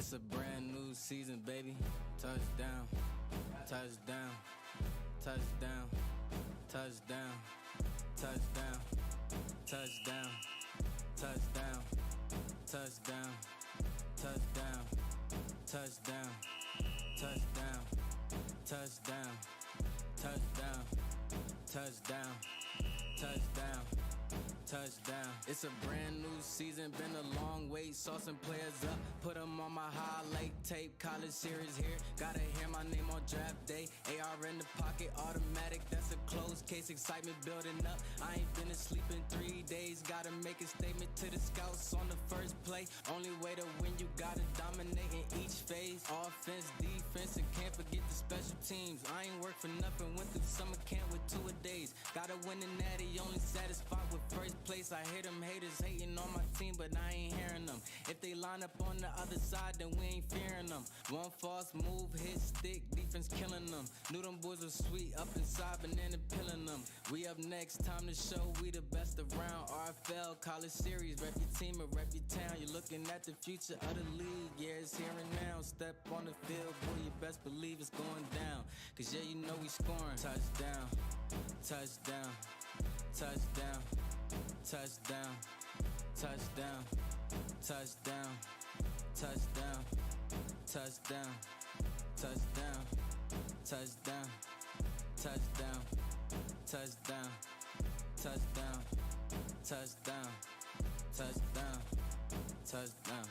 It's a brand new season, baby. Touchdown, touchdown, touchdown, touchdown, touchdown, touchdown, touchdown, touchdown, touchdown, touchdown, touchdown, touchdown, touchdown, touchdown, touchdown, touchdown. It's a brand new season, been a long wait, saw some players up, put them on my highlight tape, college series here, gotta hear my name on draft day, AR in the pocket, automatic, that's a closed case, excitement building up, I ain't been asleep in 3 days, gotta make a statement to the scouts on the first play, only way to win, you gotta dominate in each phase, offense, defense, and can't forget the special teams, I ain't work for nothing, went through summer camp with 2-a-days, gotta win the natty, only satisfied with first place. I hear them haters hating on my team, but I ain't hearing them. If they line up on the other side, then we ain't fearing them. One false move, hit stick, defense killing them. Knew them boys were sweet, up inside, banana pilling them. We up next, time to show we the best around. RFL College Series, rep your team and rep your town. You're looking at the future of the league, yeah, it's here and now. Step on the field, boy, you best believe it's going down. Cause yeah, you know we scoring. Touchdown, touchdown, touchdown. Touchdown, touchdown, touchdown, touchdown, touchdown, touchdown, touchdown, touchdown, touchdown, touchdown, touchdown, touchdown, touchdown.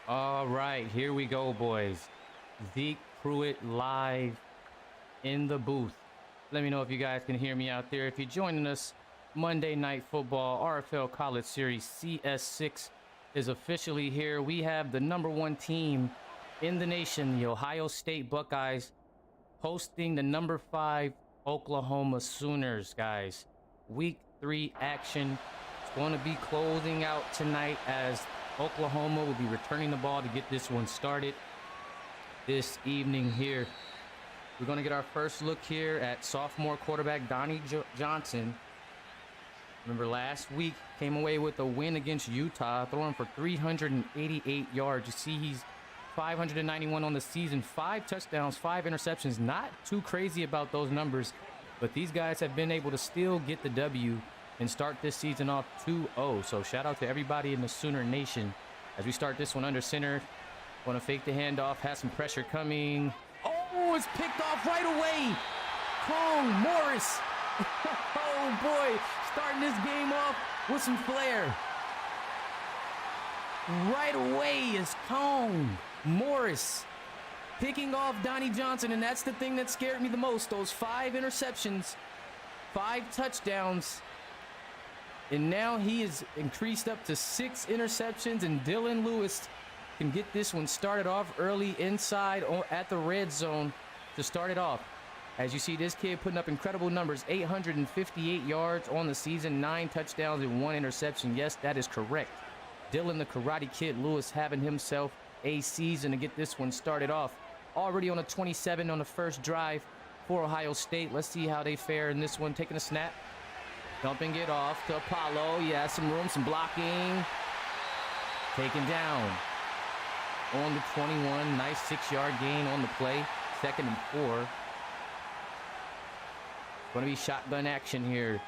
All right, here we go, boys. Zeke Pruitt live in the booth. Let me know if you guys can hear me out there. If you're joining us, Monday Night Football, RFL College Series CS6 is officially here. We have the #1 team in the nation, the Ohio State Buckeyes, hosting the #5 Oklahoma Sooners, guys. Week 3 action. It's going to be closing out tonight as Oklahoma will be returning the ball to get this one started this evening here. We're going to get our first look here at sophomore quarterback Donnie Johnson. Remember, last week came away with a win against Utah, throwing for 388 yards. You see he's 591 on the season, 5 touchdowns, 5 interceptions. Not too crazy about those numbers, but these guys have been able to still get the W and start this season off 2-0. So shout out to everybody in the Sooner Nation as we start this one under center. Want to fake the handoff, has some pressure coming. Oh, it's picked off right away. Cone Morris. Oh boy, starting this game off with some flair. Right away is Cone Morris picking off Donnie Johnson, and that's the thing that scared me the most. Those 5 interceptions, 5 touchdowns. And now he is increased up to 6 interceptions, and Dylan Lewis can get this one started off early inside at the red zone to start it off. As you see, this kid putting up incredible numbers, 858 yards on the season, 9 touchdowns and 1 interception. Yes, that is correct. Dylan the Karate Kid Lewis having himself a season to get this one started off. Already on a 27 on the first drive for Ohio State. Let's see how they fare in this one. Taking a snap. Dumping it off to Apollo. Yeah, some room, some blocking. Taken down on the 21. Nice 6-yard gain on the play. 2nd and 4. Going to be shotgun action here.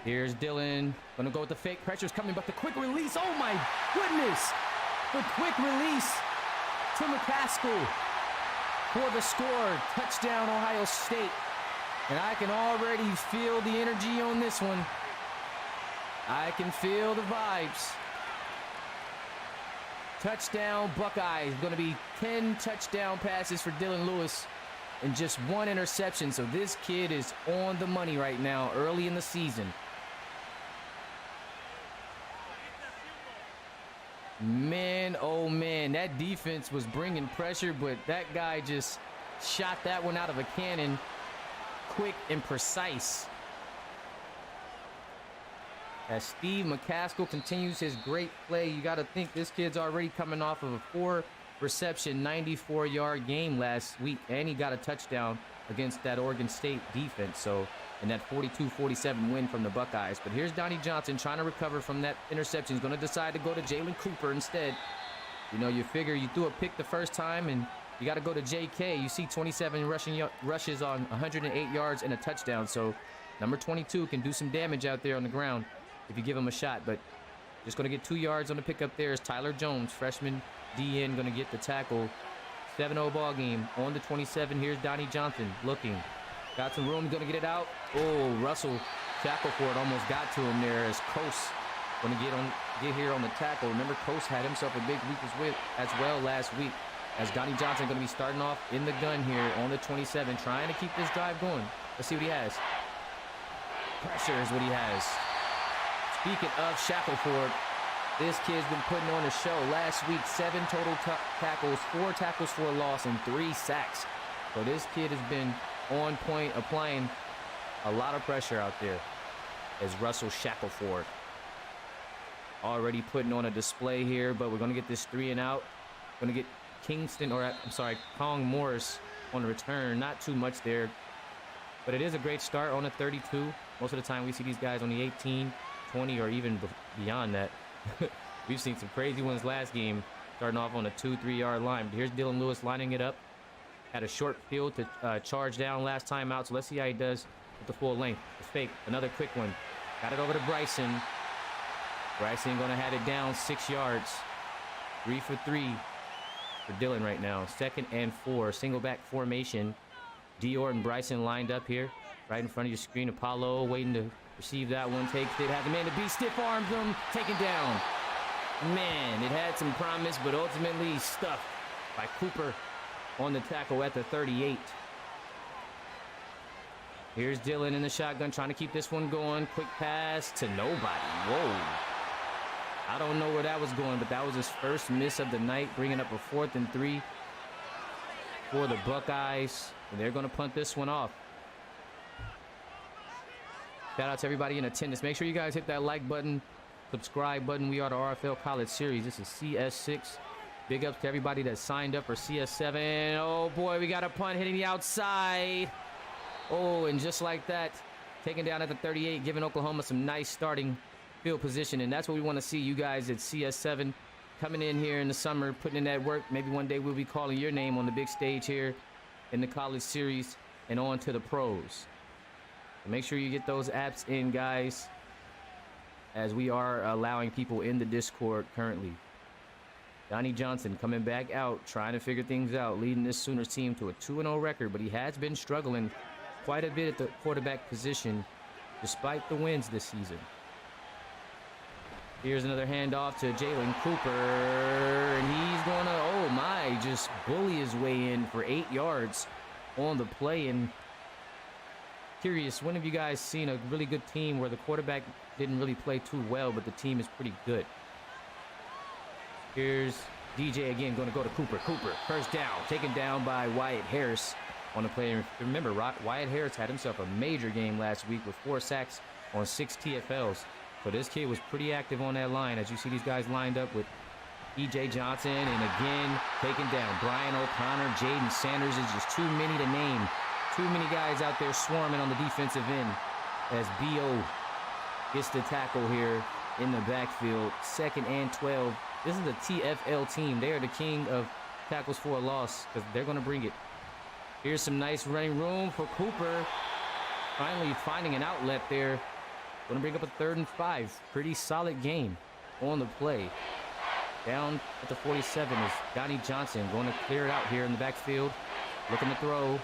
Here's Dylan. Going to go with the fake. Pressure's coming, but the quick release. Oh, my goodness. The quick release to McCaskill for the score. Touchdown, Ohio State. And I can already feel the energy on this one. I can feel the vibes. Touchdown Buckeyes. Going to be 10 touchdown passes for Dylan Lewis. and just 1 interception. So this kid is on the money right now early in the season. Man, oh man, that defense was bringing pressure, but that guy just shot that one out of a cannon, quick and precise. As Steve McCaskill continues his great play, you got to think this kid's already coming off of a 4-reception, 94-yard game last week, and he got a touchdown against that Oregon State defense. So, in that 42-47 win from the Buckeyes. But here's Donnie Johnson trying to recover from that interception. He's going to decide to go to Jalen Cooper instead. You know, you figure you threw a pick the first time, and you got to go to JK. You see 27 rushes on 108 yards and a touchdown. So, number 22 can do some damage out there on the ground if you give him a shot. But just going to get 2 yards on the pickup there is Tyler Jones, freshman DN, going to get the tackle. 7-0 ball game on the 27. Here's Donnie Johnson looking. Got some room, going to get it out. Oh, Russell Shackelford almost got to him there as Coase going to get here on the tackle. Remember, Coase had himself a big week as well last week. As Donnie Johnson going to be starting off in the gun here on the 27, trying to keep this drive going. Let's see what he has. Pressure is what he has. Speaking of Shackelford, this kid's been putting on a show. Last week, 7 total tackles, 4 tackles for a loss, and 3 sacks. So this kid has been on point, applying a lot of pressure out there as Russell Shackelford already putting on a display here, but we're going to get this 3 and out. Going to get Kong Morris on the return. Not too much there, but it is a great start on the 32. Most of the time we see these guys on the 18, 20, or even beyond that. We've seen some crazy ones last game, starting off on a 2-3 yard line. But here's Dylan Lewis lining it up. Had a short field to charge down last time out, so let's see how he does with the full length. It's fake. Another quick one. Got it over to Bryson. Bryson going to have it down 6 yards. 3 for 3 for Dylan right now. 2nd and 4. Single back formation. Dior and Bryson lined up here right in front of your screen. Apollo waiting to receive that one. Takes it. Has the man to beat. Stiff arms him. Taken down. Man, it had some promise, but ultimately stuffed by Cooper on the tackle at the 38. Here's Dylan in the shotgun trying to keep this one going. Quick pass to nobody. Whoa. I don't know where that was going, but that was his first miss of the night, bringing up a 4th and 3 for the Buckeyes. And they're going to punt this one off. Shout out to everybody in attendance. Make sure you guys hit that like button, subscribe button. We are the RFL College Series. This is CS6. Big ups to everybody that signed up for CS7. Oh, boy, we got a punt hitting the outside. Oh, and just like that, taken down at the 38, giving Oklahoma some nice starting field position. And that's what we want to see, you guys at CS7 coming in here in the summer, putting in that work. Maybe one day we'll be calling your name on the big stage here in the College Series and on to the pros. So make sure you get those apps in, guys, as we are allowing people in the Discord currently. Donnie Johnson coming back out, trying to figure things out, leading this Sooners team to a 2-0 record, but he has been struggling quite a bit at the quarterback position despite the wins this season. Here's another handoff to Jalen Cooper, and he's going to, oh my, just bully his way in for 8 yards on the play. And curious, when have you guys seen a really good team where the quarterback didn't really play too well, but the team is pretty good? Here's DJ again, going to go to Cooper. Cooper, first down, taken down by Wyatt Harris on the play. Remember, Wyatt Harris had himself a major game last week with 4 sacks on 6 TFLs. So this kid was pretty active on that line, as you see these guys lined up with E.J. Johnson, and again, taken down. Brian O'Connor, Jaden Sanders is just too many to name. Too many guys out there swarming on the defensive end as B.O. gets the tackle here in the backfield. 2nd and 12. This is the TFL team. They are the king of tackles for a loss because they're going to bring it. Here's some nice running room for Cooper. Finally finding an outlet there. Going to bring up a 3rd and 5. Pretty solid game on the play. Down at the 47 is Donnie Johnson going to clear it out here in the backfield. Looking to throw.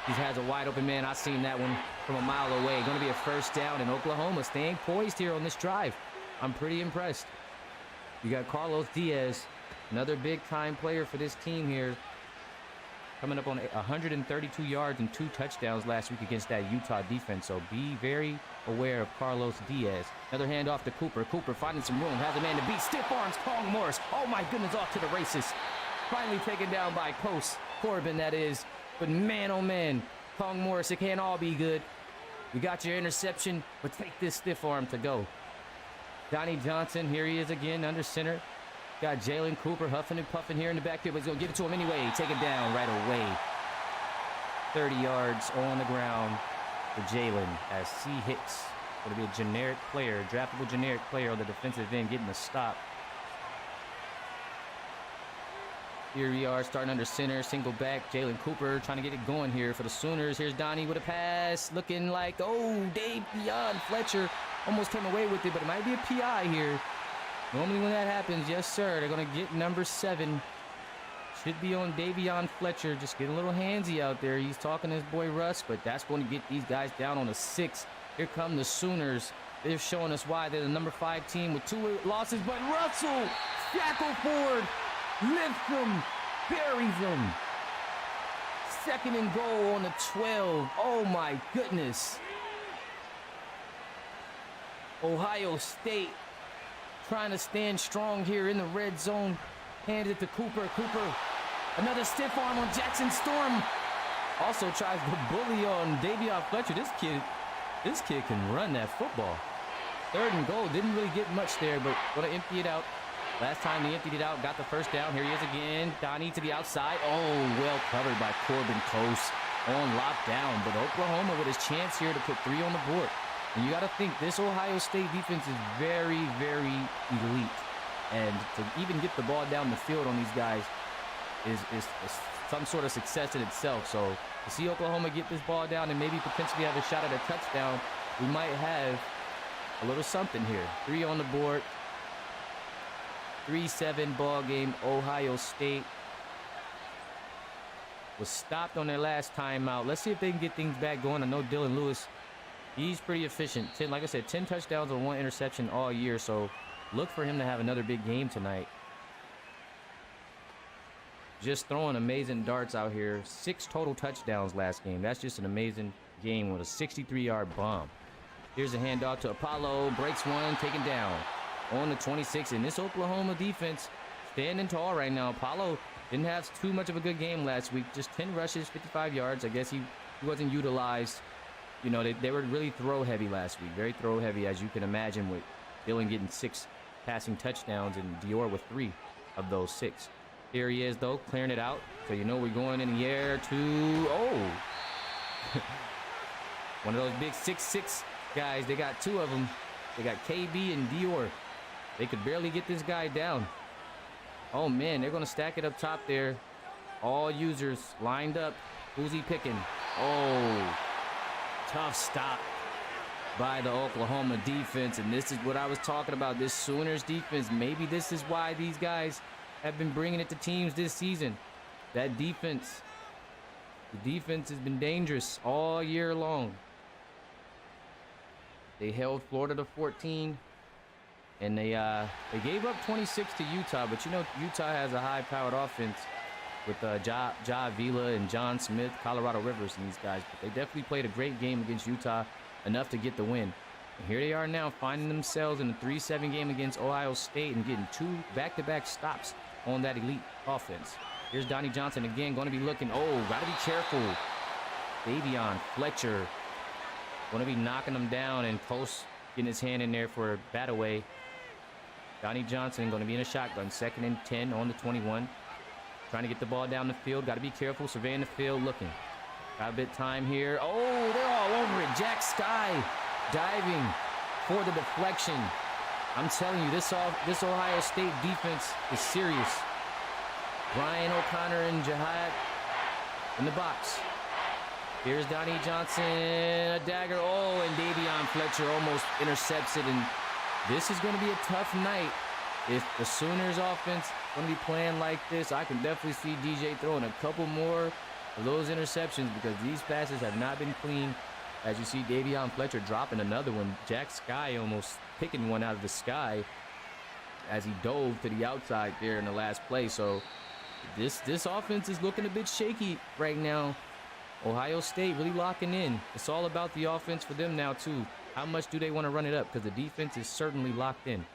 He has a wide open man. I seen that one from a mile away. Going to be a first down, and Oklahoma staying poised here on this drive. I'm pretty impressed. You got Carlos Diaz, another big-time player for this team here. coming up on 132 yards and 2 touchdowns last week against that Utah defense. So be very aware of Carlos Diaz. Another handoff to Cooper. Cooper finding some room, has a man to beat. Stiff arms, Kong Morris. Oh my goodness, off to the races. Finally taken down by Corbin, that is. But man, oh man, Kong Morris, it can't all be good. You got your interception, but take this stiff arm to go. Donnie Johnson, here he is again under center. Got Jalen Cooper huffing and puffing here in the backfield, but he's going to give it to him anyway. Take it down right away. 30 yards on the ground for Jalen as C. Hicks. Going to be a generic player, draftable generic player on the defensive end, getting the stop. Here we are, starting under center, single back. Jalen Cooper trying to get it going here for the Sooners. Here's Donnie with a pass, looking like, oh, Davion Fletcher almost came away with it, but it might be a PI here. Normally when that happens, yes, sir, they're going to get number 7. Should be on Davion Fletcher. Just getting a little handsy out there. He's talking to his boy Russ, but that's going to get these guys down on a 6. Here come the Sooners. They're showing us why they're the number 5 team with 2 losses, but Russell, Shackleford, lifts them, buries them. 2nd and goal on the 12. Oh, my goodness. Ohio State trying to stand strong here in the red zone. Handed it to Cooper. Cooper, another stiff arm on Jackson Storm. Also tries to bully on Davion Fletcher. This kid can run that football. 3rd and goal. Didn't really get much there, but going to empty it out. Last time they emptied it out, got the first down. Here he is again. Donnie to the outside. Oh, well covered by Corbin Close on lockdown. But Oklahoma with his chance here to put 3 on the board. And you got to think this Ohio State defense is very, very elite. And to even get the ball down the field on these guys is some sort of success in itself. So to see Oklahoma get this ball down and maybe potentially have a shot at a touchdown, we might have a little something here. 3 on the board. 3-7 ball game. Ohio State was stopped on their last timeout. Let's see if they can get things back going. I know Dylan Lewis, he's pretty efficient. Like I said, 10 touchdowns and 1 interception all year. So look for him to have another big game tonight. Just throwing amazing darts out here. 6 total touchdowns last game. That's just an amazing game with a 63-yard bomb. Here's a handoff to Apollo. Breaks one, taken down on the 26. And this Oklahoma defense standing tall right now. Apollo didn't have too much of a good game last week. Just 10 rushes, 55 yards. I guess he wasn't utilized. You know, they were really throw-heavy last week. Very throw-heavy, as you can imagine, with Dylan getting 6 passing touchdowns and Dior with 3 of those 6. Here he is, though, clearing it out. So you know we're going in the air to... Oh! One of those big 6'6" guys. They got 2 of them. They got KB and Dior. They could barely get this guy down. Oh, man, they're going to stack it up top there. All users lined up. Who's he picking? Oh, tough stop by the Oklahoma defense. And this is what I was talking about, this Sooners defense. Maybe this is why these guys have been bringing it to teams this season. That defense, the defense has been dangerous all year long. They held Florida to 14, and they gave up 26 to Utah. But you know, Utah has a high-powered offense with Ja Vila and John Smith, Colorado Rivers, and these guys. But they definitely played a great game against Utah, enough to get the win. And here they are now, finding themselves in a 3-7 game against Ohio State and getting 2 back-to-back stops on that elite offense. Here's Donnie Johnson again, going to be looking. Oh, got to be careful. Davion Fletcher going to be knocking them down, and Close getting his hand in there for a bat away. Donnie Johnson going to be in a shotgun, 2nd and 10 on the 21. Trying to get the ball down the field. Got to be careful, surveying the field, looking. Got a bit of time here. Oh, they're all over it. Jack Sky diving for the deflection. I'm telling you, this Ohio State defense is serious. Brian O'Connor and Jihad in the box. Here's Donnie Johnson, a dagger. Oh, and Davion Fletcher almost intercepts it. And this is going to be a tough night. If the Sooners offense going to be playing like this, I can definitely see DJ throwing a couple more of those interceptions, because these passes have not been clean. As you see, Davion Fletcher dropping another one. Jack Sky almost picking one out of the sky as he dove to the outside there in the last play. So This offense is looking a bit shaky right now. Ohio State really locking in. It's all about the offense for them now, too. How much do they want to run it up? Because the defense is certainly locked in.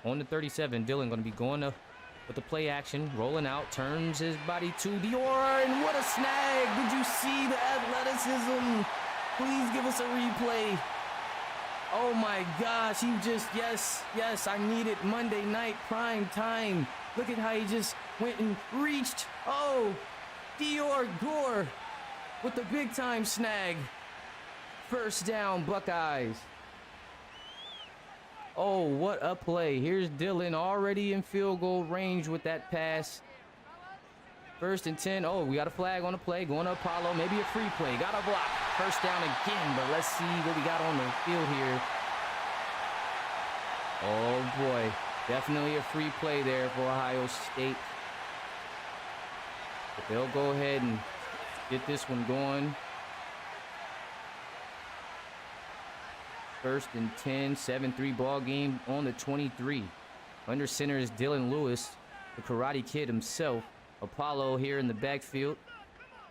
On the 37, Dylan going to be going up with the play action, rolling out, turns his body to Dior, and what a snag! Did you see the athleticism? Please give us a replay. Oh my gosh, he just, yes, I need it. Monday night, prime time. Look at how he just went and reached. Oh, Dior Gore with the big time snag. First down, Buckeyes. Oh, what a play. Here's Dylan already in field goal range with that pass. 1st and 10. Oh, we got a flag on the play. Going to Apollo. Maybe a free play. Got a block. First down again, but let's see what we got on the field here. Oh, boy. Definitely a free play there for Ohio State. But they'll go ahead and get this one going. 1st and 10, 7-3 ball game on the 23. Under center is Dylan Lewis, the Karate Kid himself. Apollo here in the backfield.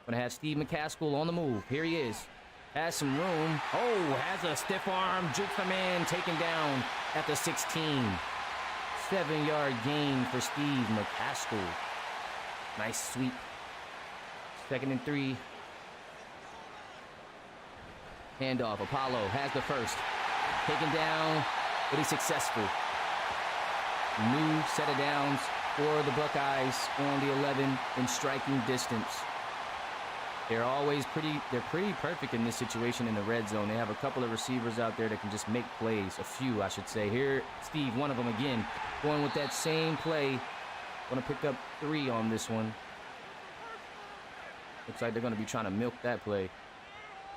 Gonna have Steve McCaskill on the move. Here he is. Has some room. Oh, has a stiff arm. Jukes the man, taken down at the 16. 7-yard gain for Steve McCaskill. Nice sweep. 2nd and 3. Handoff. Apollo has the first. Taken down, but he's successful. New set of downs for the Buckeyes on the 11 in striking distance. They're pretty perfect in this situation in the red zone. They have a couple of receivers out there that can just make plays. A few, I should say. Here, Steve, one of them again, going with that same play. Going to pick up 3 on this one. Looks like they're going to be trying to milk that play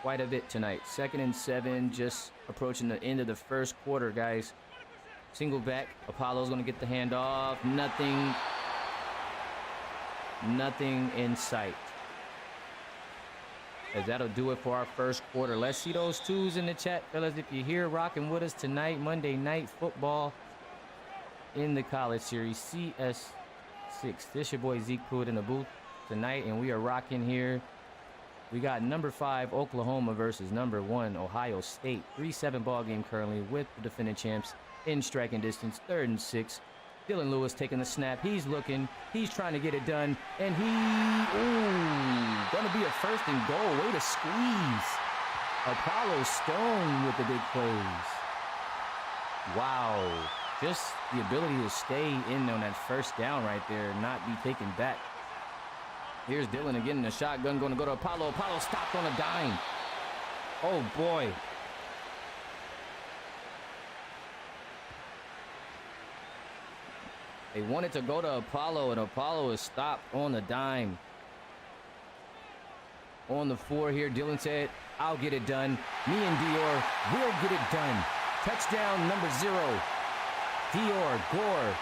quite a bit tonight. 2nd and 7, just approaching the end of the first quarter, guys. Single back. Apollo's going to get the handoff. Nothing in sight. As that'll do it for our first quarter. Let's see those 2s in the chat, fellas. If you're here rocking with us tonight, Monday Night Football in the college series, CS6. This your boy Zeke Pruitt in the booth tonight, and we are rocking here. We got number 5 Oklahoma versus number 1 Ohio State. 3-7 ball game currently with the defending champs in striking distance. 3rd and 6. Dylan Lewis taking the snap. He's looking. He's trying to get it done. And gonna be a 1st and goal. Way to squeeze. Apollo Stone with the big plays. Wow. Just the ability to stay in on that first down right there, not be taken back. Here's Dylan again in the shotgun, going to go to Apollo. Apollo stopped on a dime. Oh, boy. They wanted to go to Apollo, and Apollo is stopped on the dime. On the 4 here, Dylan said, I'll get it done. Me and Dior will get it done. Touchdown number 0. Dior Gore.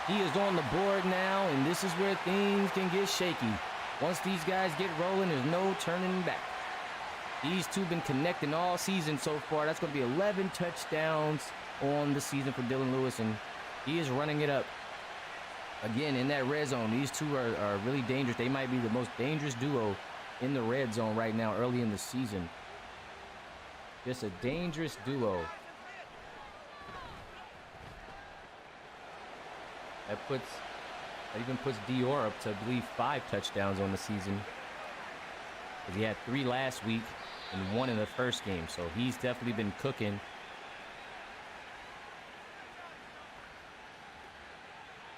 He is on the board now, and this is where things can get shaky. Once these guys get rolling, there's no turning back. These 2 been connecting all season so far. That's going to be 11 touchdowns on the season for Dylan Lewis, and he is running it up. Again, in that red zone, these 2 are really dangerous. They might be the most dangerous duo in the red zone right now early in the season. Just a dangerous duo. That even puts Dior up to, I believe, 5 touchdowns on the season. Because he had 3 last week and 1 in the first game. So he's definitely been cooking.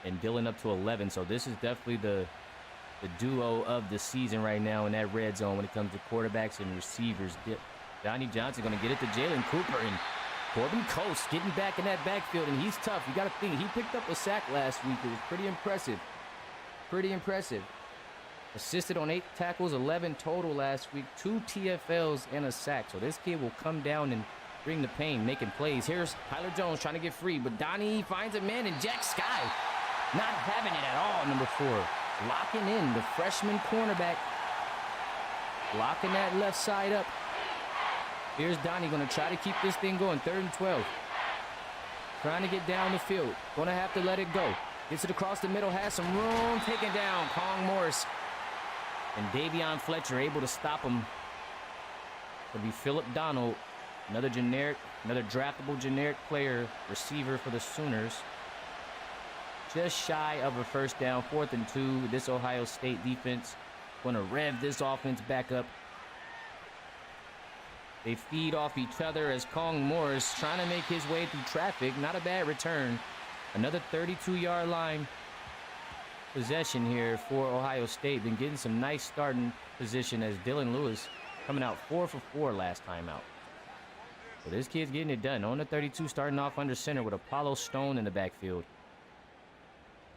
And Dylan up to 11. So this is definitely the duo of the season right now in that red zone when it comes to quarterbacks and receivers. Johnny Johnson going to get it to Jalen Cooper. And Corbin Coast getting back in that backfield, and he's tough. You got to think, he picked up a sack last week. It was pretty impressive. Pretty impressive. Assisted on 8 tackles, 11 total last week. 2 TFLs and a sack. So this kid will come down and bring the pain, making plays. Here's Tyler Jones trying to get free, but Donnie finds a man, and Jack Sky not having it at all, number 4. Locking in the freshman cornerback. Locking that left side up. Here's Donnie going to try to keep this thing going. 3rd and 12. Trying to get down the field. Going to have to let it go. Gets it across the middle, has some room, taken down. Kong Morris and Davion Fletcher able to stop him. It'll be Philip Donald, another draftable generic player, receiver for the Sooners. Just shy of a first down, 4th and 2. This Ohio State defense going to rev this offense back up. They feed off each other as Kong Morris trying to make his way through traffic. Not a bad return. Another 32-yard line possession here for Ohio State. Been getting some nice starting position as Dylan Lewis coming out 4 for 4 last time out. So this kid's getting it done. On the 32, starting off under center with Apollo Stone in the backfield.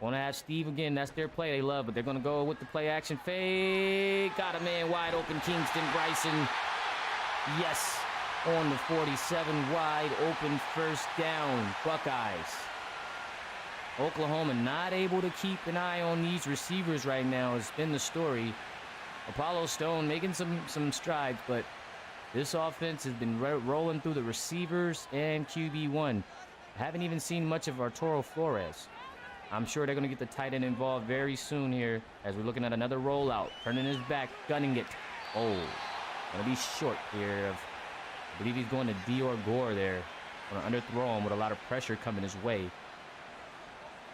Want to have Steve again. That's their play they love, but they're going to go with the play action fake. Got a man wide open. Kingston Bryson. Yes, on the 47, wide open first down. Buckeyes. Oklahoma not able to keep an eye on these receivers right now has been the story. Apollo Stone making some strides, but this offense has been rolling through the receivers and QB1. Haven't even seen much of Arturo Flores. I'm sure they're going to get the tight end involved very soon here as we're looking at another rollout. Turning his back, gunning it. Oh, going to be short here. I believe he's going to Dior Gore there. Going to underthrow him with a lot of pressure coming his way.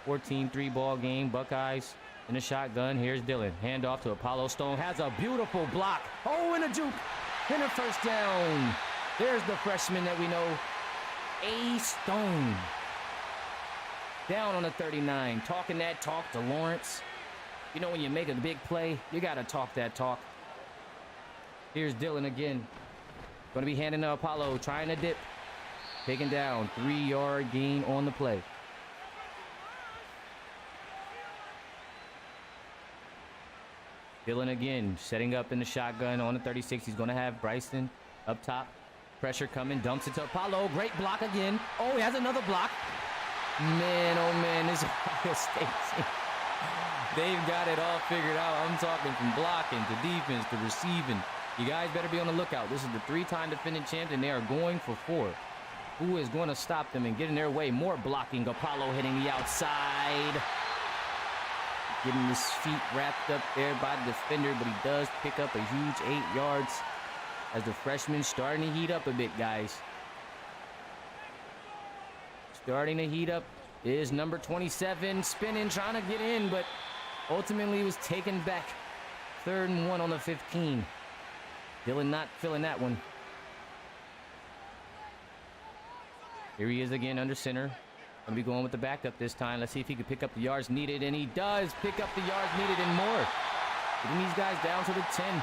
14-3 ball game. Buckeyes in the shotgun. Here's Dylan. Handoff to Apollo Stone. Has a beautiful block. Oh, and a juke. And a first down. There's the freshman that we know. A. Stone. Down on the 39. Talking that talk to Lawrence. You know when you make a big play, you got to talk that talk. Here's Dylan again. Going to be handing to Apollo. Trying to dip. Taken down. 3-yard gain on the play. Dylan again, setting up in the shotgun on the 36. He's going to have Bryson up top. Pressure coming, dumps it to Apollo. Great block again. Oh, he has another block. Man, oh man, this Ohio State team. They've got it all figured out. I'm talking from blocking to defense to receiving. You guys better be on the lookout. This is the 3-time defending champ, and they are going for 4. Who is going to stop them and get in their way? More blocking. Apollo hitting the outside. Getting his feet wrapped up there by the defender, but he does pick up a huge 8 yards as the freshman starting to heat up a bit, guys. Starting to heat up is number 27, spinning, trying to get in, but ultimately was taken back. 3rd and 1 on the 15. Dylan not feeling that one. Here he is again under center. Going to be going with the backup this time. Let's see if he can pick up the yards needed, and he does pick up the yards needed and more. Getting these guys down to the 10.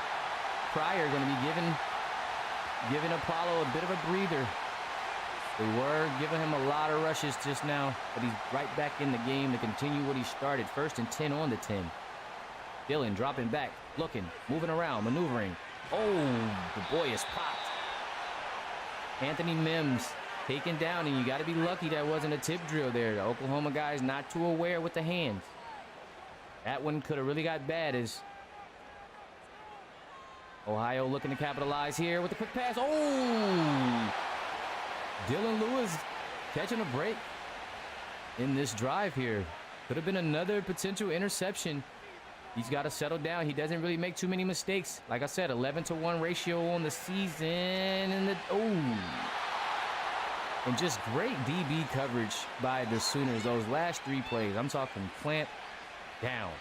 Pryor going to be giving Apollo a bit of a breather. They were giving him a lot of rushes just now, but he's right back in the game to continue what he started. 1st and 10 on the 10. Dylan dropping back, looking, moving around, maneuvering. Oh, the boy is popped. Anthony Mims taken down, and you got to be lucky that wasn't a tip drill there. The Oklahoma guys not too aware with the hands. That one could have really got bad as Ohio looking to capitalize here with the quick pass. Oh! Dylan Lewis catching a break in this drive here. Could have been another potential interception. He's got to settle down. He doesn't really make too many mistakes. Like I said, 11-to-1 ratio on the season. And and just great DB coverage by the Sooners. Those last 3 plays, I'm talking clamp down.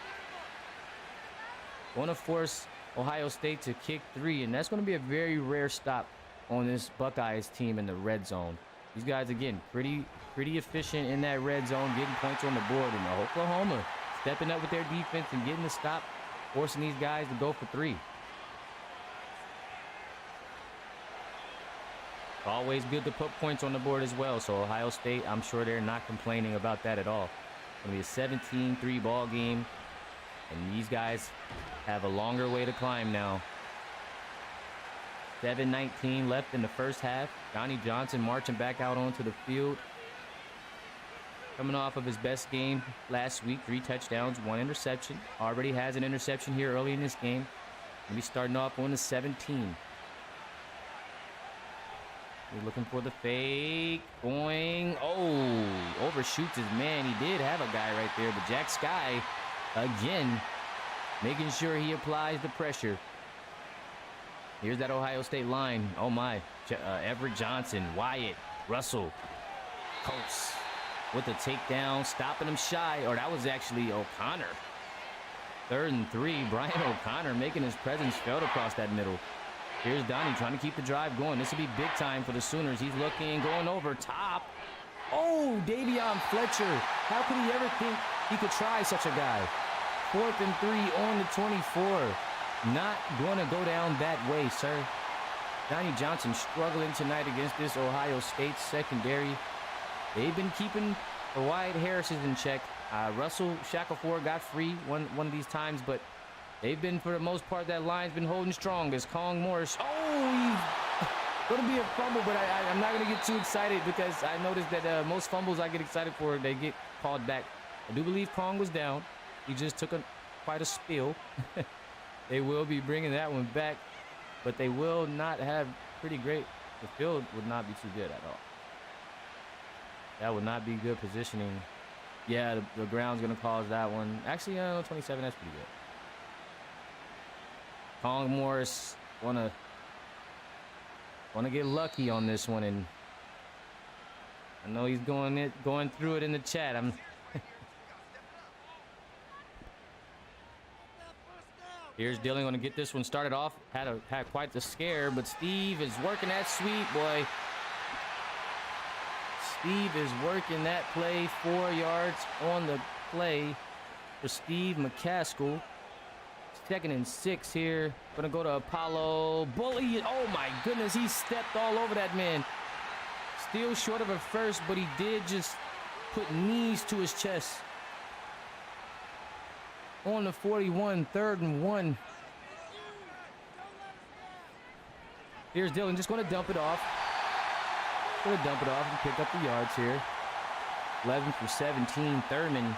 Want to force Ohio State to kick 3, and that's going to be a very rare stop on this Buckeyes team in the red zone. These guys, again, pretty efficient in that red zone, getting points on the board. And Oklahoma stepping up with their defense and getting the stop, forcing these guys to go for 3. Always good to put points on the board as well. So Ohio State, I'm sure they're not complaining about that at all. It's going to be a 17-3 ball game. And these guys have a longer way to climb now. 7:19 left in the first half. Johnny Johnson marching back out onto the field. Coming off of his best game last week. 3 touchdowns, 1 interception. Already has an interception here early in this game. Going to be starting off on the 17. He's looking for the fake. Going. Oh, overshoots his man. He did have a guy right there, but Jack Sky, again, making sure he applies the pressure. Here's that Ohio State line. Oh, my. Everett Johnson, Wyatt, Russell, Coates with the takedown, stopping him shy. Or that was actually O'Connor. 3rd and 3. Brian O'Connor making his presence felt across that middle. Here's Donnie trying to keep the drive going. This will be big time for the Sooners. He's looking, going over top. Oh, Davion Fletcher. How could he ever think he could try such a guy? 4th and 3 on the 24. Not going to go down that way, sir. Donnie Johnson struggling tonight against this Ohio State secondary. They've been keeping the Wyatt Harrises in check. Russell Shackelford got free one of these times, but they've been, for the most part, that line's been holding strong as Kong Morris. Oh, he's going to be a fumble, but I'm not going to get too excited because I noticed that most fumbles I get excited for, they get called back. I do believe Kong was down. He just took quite a spill. They will be bringing that one back, but they will not have pretty great. The field would not be too good at all. That would not be good positioning. Yeah, the ground's going to cause that one. Actually, 27, that's pretty good. Kong Morris wanna get lucky on this one, and I know he's going through it in the chat. Here's Dillon going to get this one started off. Had quite the scare, but Steve is working that sweep, boy. Steve is working that play. 4 yards on the play for Steve McCaskill. 2nd and 6 here. Gonna go to Apollo. Bully. Oh my goodness, he stepped all over that man. Still short of a first, but he did just put knees to his chest. On the 41, 3rd and 1. Here's Dillon, just gonna dump it off. Gonna dump it off and pick up the yards here. 11 for 17. Thurman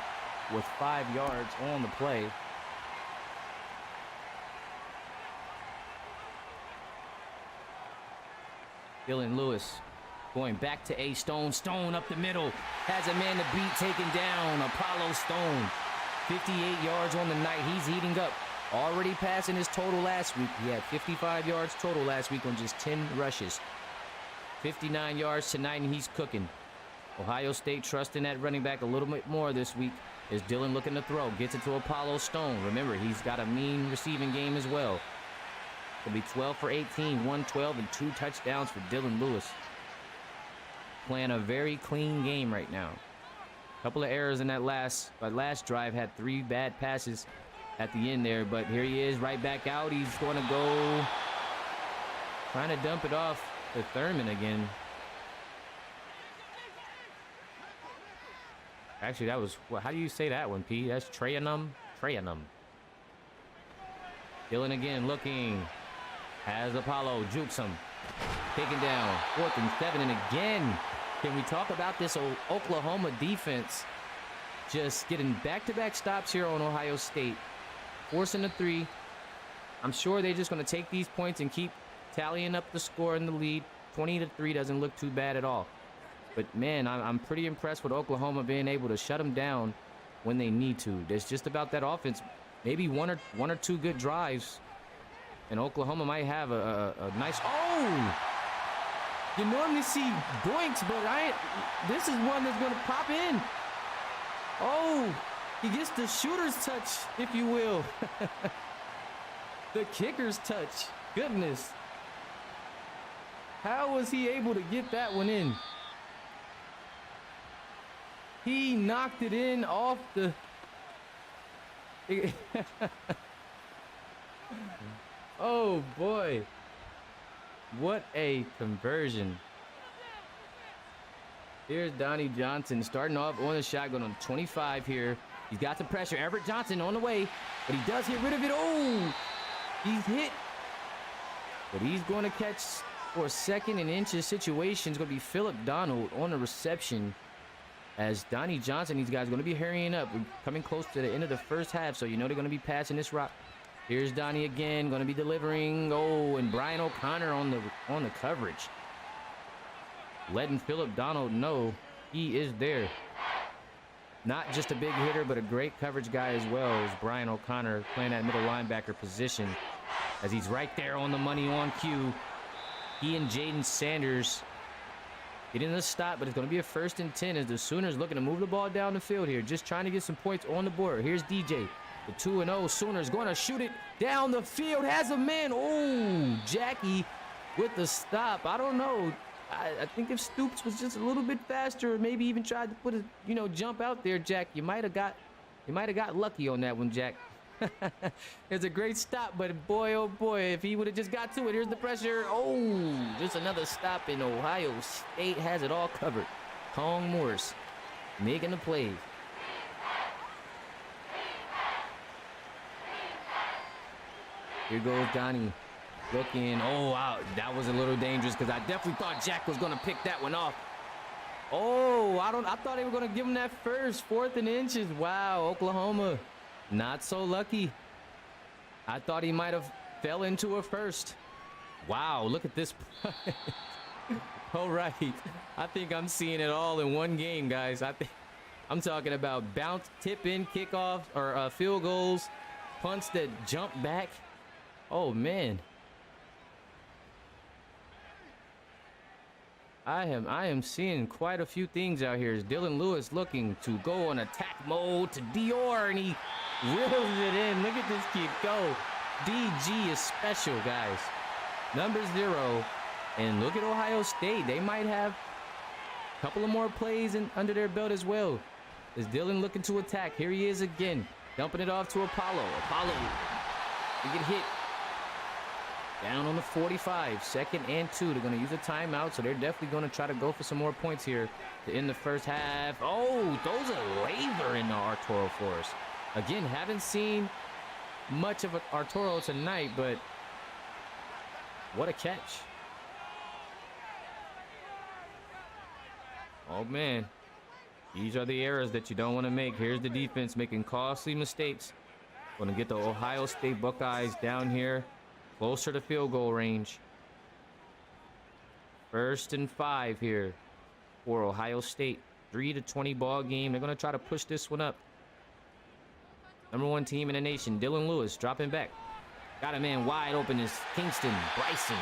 with 5 yards on the play. Dylan Lewis going back to A. Stone. Stone up the middle. Has a man to beat, taken down. Apollo Stone. 58 yards on the night. He's heating up. Already passing his total last week. He had 55 yards total last week on just 10 rushes. 59 yards tonight, and he's cooking. Ohio State trusting that running back a little bit more this week. Is Dillon looking to throw? Gets it to Apollo Stone. Remember, he's got a mean receiving game as well. It'll be 12 for 18, 112, and 2 touchdowns for Dylan Lewis. Playing a very clean game right now. A couple of errors in that last drive. Had 3 bad passes at the end there, but here he is right back out. He's going to go trying to dump it off to Thurman again. Actually, that was, well, how do you say that one, P? That's Trayanum? Trayanum. Dillon again looking. Has Apollo, jukes him. Taken down. 4th and 7, and again, can we talk about this Oklahoma defense just getting back-to-back stops here on Ohio State. Forcing the 3. I'm sure they're just going to take these points and keep tallying up the score in the lead. 20-3 doesn't look too bad at all. But, man, I'm pretty impressed with Oklahoma being able to shut them down when they need to. There's just about that offense. Maybe one or two good drives, and Oklahoma might have a nice... Oh! You normally see doinks, but this is one that's going to pop in. Oh! He gets the shooter's touch, if you will. The kicker's touch. Goodness. How was he able to get that one in? He knocked it in off the... Oh, boy. What a conversion. Here's Donnie Johnson starting off on the shotgun on 25 here. He's got the pressure. Everett Johnson on the way, but he does get rid of it. Oh, he's hit. But he's going to catch for a 2nd and inches situation. It's going to be Philip Donald on the reception. As Donnie Johnson, these guys are going to be hurrying up. We're coming close to the end of the first half, so you know they're going to be passing this rock. Here's Donnie again, going to be delivering. Oh, and Brian O'Connor on the coverage. letting Philip Donald know he is there. Not just a big hitter, but a great coverage guy as well as Brian O'Connor playing that middle linebacker position as he's right there on the money on cue. He and Jaden Sanders getting the stop, but it's going to be a 1st and 10 as the Sooners looking to move the ball down the field here, just trying to get some points on the board. Here's DJ. The 2-0 Sooners going to shoot it down the field. Has a man. Oh, Jackie with the stop. I don't know. I think if Stoops was just a little bit faster, or maybe even tried to put a jump out there, Jack, you might have got lucky on that one, Jack. It's a great stop, but boy, oh boy, if he would have just got to it. Here's the pressure. Oh, just another stop, in Ohio State has it all covered. Kong Morris making the play. Here goes Donnie. Looking, oh, wow, that was a little dangerous because I definitely thought Jack was going to pick that one off. Oh, I thought they were going to give him that first, 4th and inches. Wow, Oklahoma, not so lucky. I thought he might have fell into a first. Wow, look at this. All right, I think I'm seeing it all in one game, guys. I'm talking about bounce, tip in, kickoffs, or field goals, punts that jump back. Oh, man. I am seeing quite a few things out here. Is Dylan Lewis looking to go on attack mode to Dior, and he reels it in. Look at this kid go. DG is special, guys. Number 0. And look at Ohio State. They might have a couple of more plays under their belt as well. Is Dylan looking to attack? Here he is again. Dumping it off to Apollo. Apollo, they get hit. Down on the 45, 2nd and 2. They're going to use a timeout, so they're definitely going to try to go for some more points here to end the first half. Oh, throws a waiver into Arturo for us. Again, haven't seen much of Arturo tonight, but what a catch. Oh, man. These are the errors that you don't want to make. Here's the defense making costly mistakes. Going to get the Ohio State Buckeyes down here, closer to field goal range. 1st and 5 here for Ohio State. 3-20 ball game. They're going to try to push this one up. Number 1 team in the nation. Dylan Lewis dropping back. Got a man wide open is Kingston Bryson.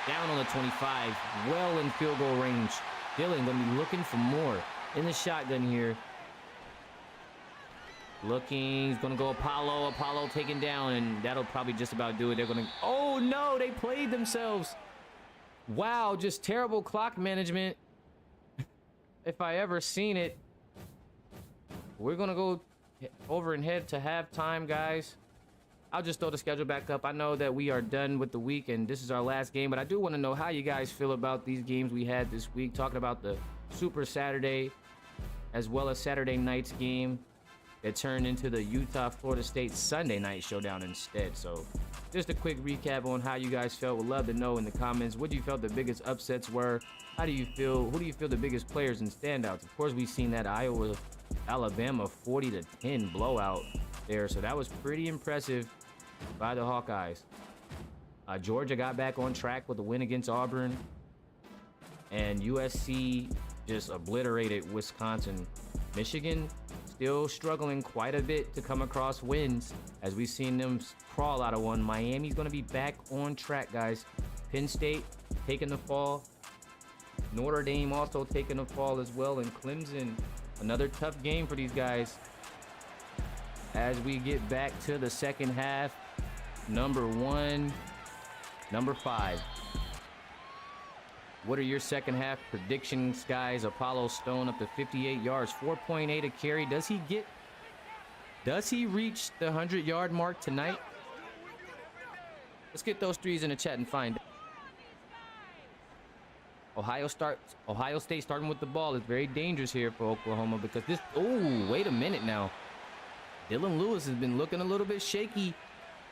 Down on the 25. Well in field goal range. Dylan going to be looking for more in the shotgun here. Looking, he's going to go Apollo. Apollo taken down, and that'll probably just about do it. They're going to, oh no, they played themselves. Wow, just terrible clock management. If I ever seen it. We're going to go over and head to halftime, guys. I'll just throw the schedule back up. I know that we are done with the week, and this is our last game, but I do want to know how you guys feel about these games we had this week. Talking about the Super Saturday, as well as Saturday night's game. It turned into the Utah-Florida State Sunday night showdown instead. So just a quick recap on how you guys felt. Would love to know in the comments what you felt the biggest upsets were. How do you feel? Who do you feel the biggest players and standouts? Of course, we've seen that Iowa-Alabama 40-10 blowout there. So that was pretty impressive by the Hawkeyes. Georgia got back on track with a win against Auburn. And USC just obliterated Wisconsin. Michigan still struggling quite a bit to come across wins as we've seen them crawl out of one. Miami's going to be back on track, guys. Penn State taking the fall. Notre Dame also taking the fall as well. And Clemson, another tough game for these guys. As we get back to the second half, number 1, number 5. What are your second half predictions, guys? Apollo Stone up to 58 yards, 4.8 a carry. Does he reach the 100-yard mark tonight? Let's get those threes in the chat and find out. Ohio State starting with the ball is very dangerous here for Oklahoma because this, oh, wait a minute now. Dylan Lewis has been looking a little bit shaky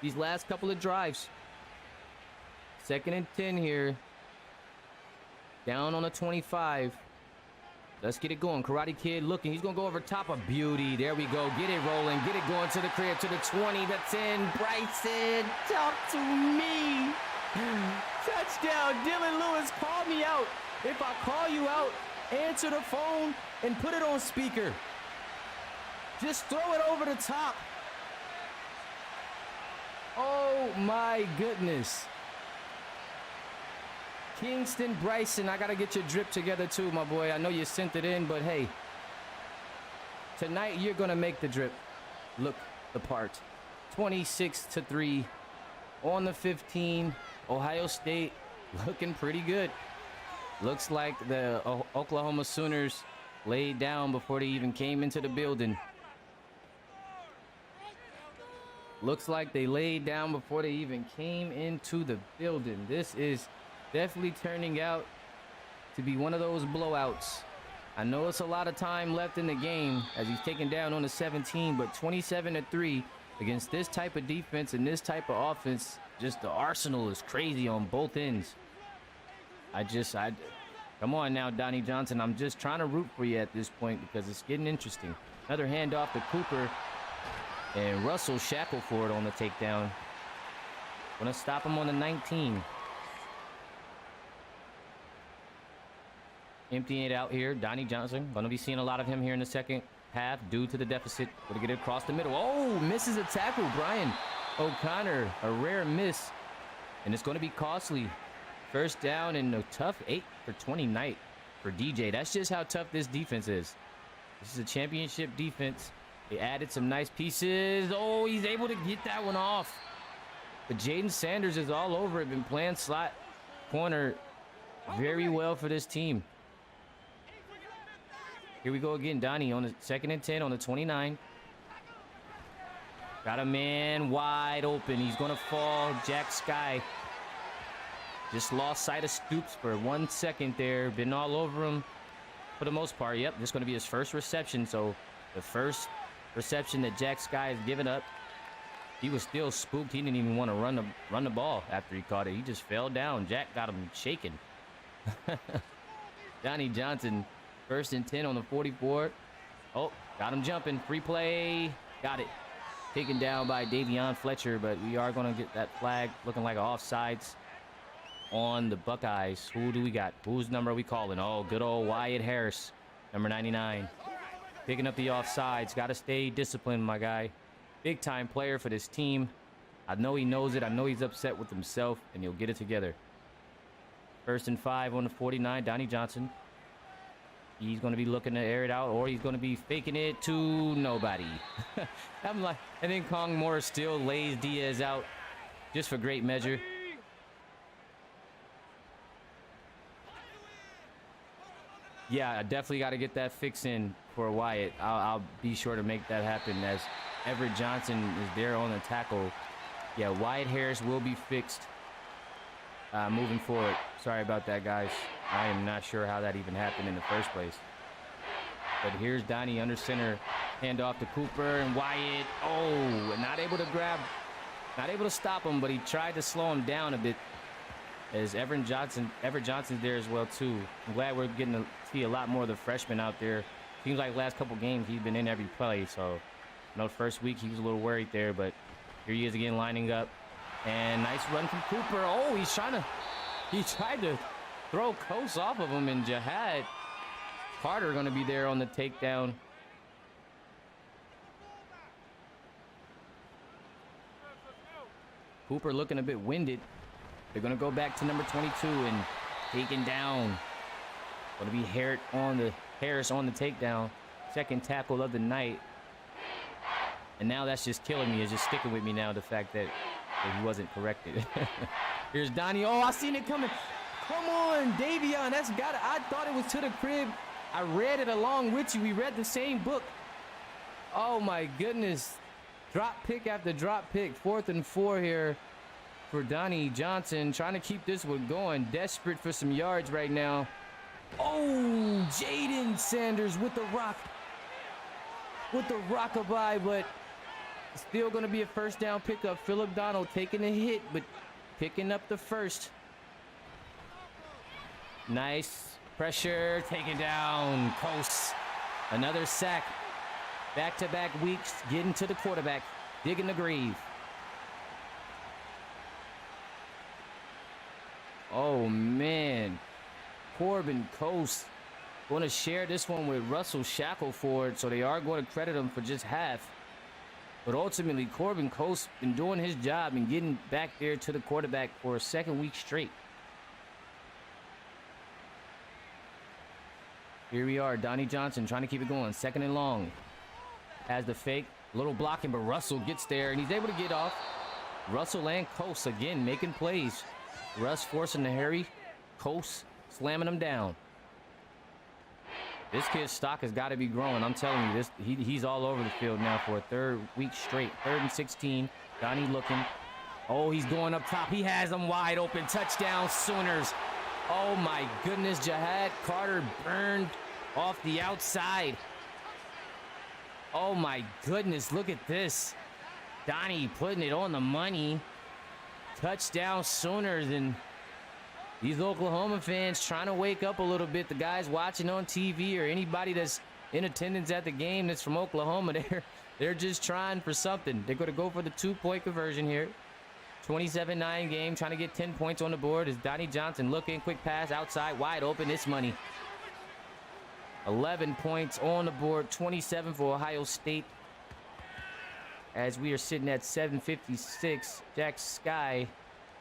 these last couple of drives. 2nd and 10 here. Down on the 25. Let's get it going. Karate Kid looking. He's going to go over top of beauty. There we go. Get it rolling. Get it going to the crib, to the 20, the 10. Bryson, talk to me. Touchdown. Dylan Lewis, call me out. If I call you out, answer the phone and put it on speaker. Just throw it over the top. Oh my goodness. Kingston Bryson, I gotta get your drip together too, my boy. I know you sent it in, but hey, tonight you're gonna make the drip look the part. 26-3 on the 15. Ohio State looking pretty good. Looks like the Oklahoma Sooners laid down before they even came into the building. Looks like they laid down before they even came into the building. This is definitely turning out to be one of those blowouts. I know it's a lot of time left in the game as he's taken down on the 17, but 27-3 against this type of defense and this type of offense, just the arsenal is crazy on both ends. Come on now, Donnie Johnson. I'm just trying to root for you at this point because it's getting interesting. Another handoff to Cooper. And Russell Shackelford on the takedown. Gonna stop him on the 19. Emptying it out here. Donnie Johnson. Gonna be seeing a lot of him here in the second half due to the deficit. Gonna get it across the middle. Oh, misses a tackle. Brian O'Connor. A rare miss. And it's gonna be costly. First down and a tough 8 for 20 night for DJ. That's just how tough this defense is. This is a championship defense. They added some nice pieces. Oh, he's able to get that one off. But Jaden Sanders is all over it. Been playing slot corner very well for this team. Here we go again. Donnie on the 2nd and 10 on the 29. Got a man wide open. He's going to fall. Jack Sky just lost sight of Stoops for 1 second there. Been all over him for the most part. Yep, this is going to be his first reception. So the first reception that Jack Sky has given up. He was still spooked. He didn't even want to run the ball after he caught it. He just fell down. Jack got him shaking. Donnie Johnson, 1st and 10 on the 44. Oh, got him jumping. Free play. Got it. Taken down by Davion Fletcher, but we are going to get that flag looking like offsides on the Buckeyes. Who do we got? Whose number are we calling? Oh, good old Wyatt Harris, number 99. Picking up the offsides. Got to stay disciplined, my guy. Big time player for this team. I know he knows it. I know he's upset with himself, and he'll get it together. 1st and 5 on the 49. Donnie Johnson. He's going to be looking to air it out, or he's going to be faking it to nobody. I'm like, and then Kong Morris still lays Diaz out just for great measure. Yeah, I definitely got to get that fix in for Wyatt. I'll be sure to make that happen as Everett Johnson is there on the tackle. Yeah, Wyatt Harris will be fixed moving forward. Sorry about that, guys. I am not sure how that even happened in the first place. But here's Donnie under center. Handoff to Cooper and Wyatt. Oh, not able to grab, not able to stop him, but he tried to slow him down a bit. As Everett Johnson's there as well, too. I'm glad we're getting to see a lot more of the freshmen out there. Seems like last couple games he's been in every play. So, I know first week he was a little worried there, but here he is again lining up. And nice run from Cooper. Oh, he tried to throw Coase off of him, and Jihad Carter going to be there on the takedown. Cooper looking a bit winded. They're going to go back to number 22 and taken down. Going to be Harris on the takedown. 2nd tackle of the night. And now that's just killing me. It's just sticking with me now, the fact that he wasn't corrected. Here's Donnie. Oh, I seen it coming. Come on, Davion. That's got it. I thought it was to the crib. I read it along with you. We read the same book. Oh, my goodness. Drop pick after drop pick. 4th and 4 here for Donnie Johnson. Trying to keep this one going. Desperate for some yards right now. Oh, Jaden Sanders with the rock. With the rockabye, but still going to be a 1st down pickup. Phillip Donald taking a hit, but picking up the first. Nice pressure, taken down. Coase. Another sack. Back-to-back weeks, getting to the quarterback, digging the grave. Oh, man. Corbin Coast going to share this one with Russell Shackelford, so they are going to credit him for just half. But ultimately, Corbin Coast been doing his job and getting back there to the quarterback for a second week straight. Here we are, Donnie Johnson trying to keep it going. Second and long. Has the fake. Little blocking, but Russell gets there, and he's able to get off. Russell and Coast again making plays. Russ forcing the hurry. Coast slamming him down. This kid's stock has got to be growing. I'm telling you, he's all over the field now for a third week straight. 3rd and 16. Donnie looking. Oh, he's going up top. He has them wide open. Touchdown, Sooners. Oh, my goodness. Jahad Carter burned off the outside. Oh, my goodness. Look at this. Donnie putting it on the money. Touchdown, Sooners. And these Oklahoma fans trying to wake up a little bit. The guys watching on TV or anybody that's in attendance at the game that's from Oklahoma, they're just trying for something. They're going to go for the 2-point conversion here. 27-9 game, trying to get 10 points on the board. Is Donnie Johnson looking, quick pass outside, wide open. It's money. 11 points on the board, 27 for Ohio State. As we are sitting at 7:56, Jack Sky,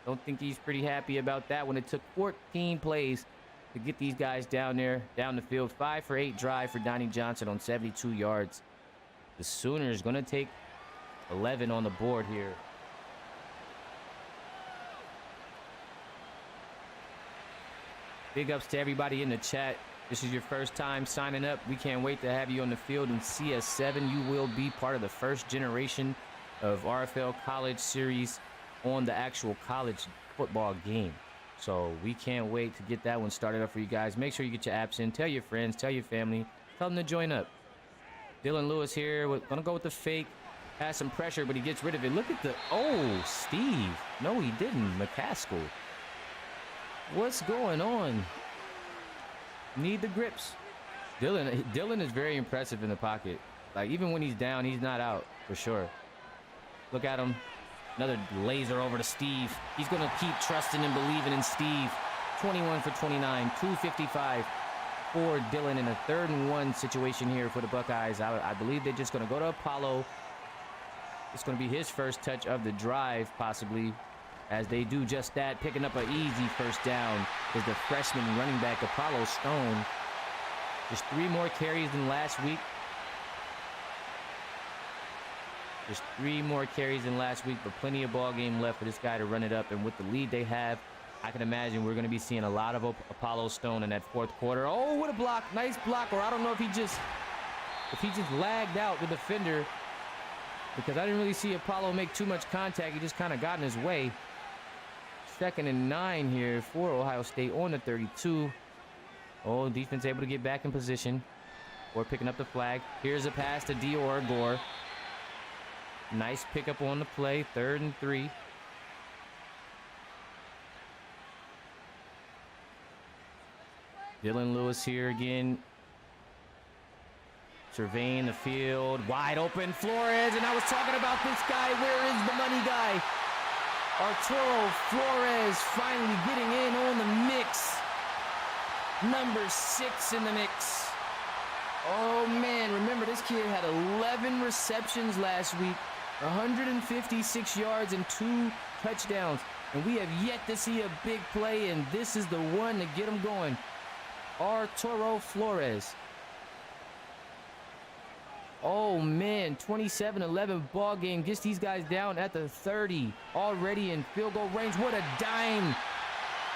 don't think he's pretty happy about that when it took 14 plays to get these guys down there, down the field. 5 for 8 drive for Donnie Johnson on 72 yards. The Sooners going to take 11 on the board here. Big ups to everybody in the chat. This is your first time signing up. We can't wait to have you on the field in CS7. You will be part of the first generation of RFL College Series on the actual college football game. So we can't wait to get that one started up for you guys. Make sure you get your apps in. Tell your friends, tell your family, tell them to join up. Dylan Lewis here. We're going to go with the fake. Has some pressure, but he gets rid of it. Look at the... Oh, Steve. No, he didn't. McCaskill. What's going on? Need the grips. Dylan is very impressive in the pocket. Like, even when he's down, he's not out for sure. Look at him. Another laser over to Steve. He's going to keep trusting and believing in Steve. 21 for 29, 255 for Dylan in a 3rd and 1 situation here for the Buckeyes. I believe they're just going to go to Apollo. It's going to be his first touch of the drive, possibly, as they do just that, picking up an easy first down is the freshman running back, Apollo Stone. Just 3 more carries than last week. Just 3 more carries than last week, but plenty of ball game left for this guy to run it up. And with the lead they have, I can imagine we're going to be seeing a lot of Apollo Stone in that 4th quarter. Oh, what a block. Nice block. Or I don't know if he just lagged out the defender, because I didn't really see Apollo make too much contact. He just kind of got in his way. 2nd and 9 here for Ohio State on the 32. Oh, defense able to get back in position. Or picking up the flag. Here's a pass to Dior Gore. Nice pickup on the play. 3rd and 3. Dylan Lewis here again. Surveying the field. Wide open. Flores. And I was talking about this guy. Where is the money guy? Arturo Flores finally getting in on the mix. Number 6 in the mix. Oh, man. Remember, this kid had 11 receptions last week. 156 yards and 2 touchdowns. And we have yet to see a big play, and this is the one to get him going. Arturo Flores. Oh, man, 27-11 ball game. Gets these guys down at the 30. Already in field goal range. What a dime.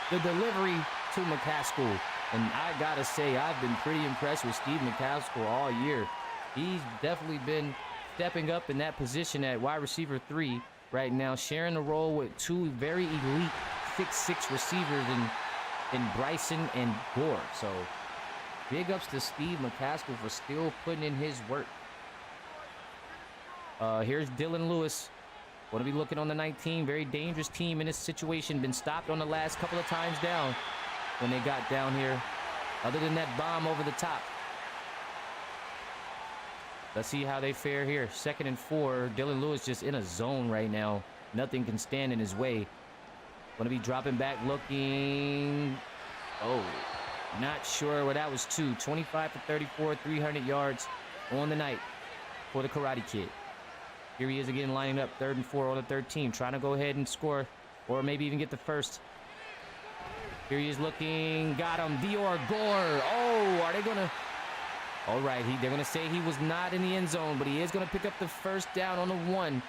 The delivery to McCaskill. And I got to say, I've been pretty impressed with Steve McCaskill all year. He's definitely been stepping up in that position at wide receiver 3 right now, sharing the role with 2 very elite 6'6" receivers in Bryson and Gore. So big ups to Steve McCaskill for still putting in his work. Here's Dylan Lewis. Going to be looking on the 19. Very dangerous team in this situation. Been stopped on the last couple of times down when they got down here. Other than that bomb over the top. Let's see how they fare here. 2nd and 4. Dylan Lewis just in a zone right now. Nothing can stand in his way. Going to be dropping back, looking. Oh, Not sure where that was to. 25 for 34, 300 yards on the night for the Karate Kid. Here he is again, lining up 3rd and 4 on the 3rd team, trying to go ahead and score, or maybe even get the first. Here he is looking, got him, Dior Gore. Oh, are they gonna? All right, they're gonna say he was not in the end zone, but he is gonna pick up the first down on the 1.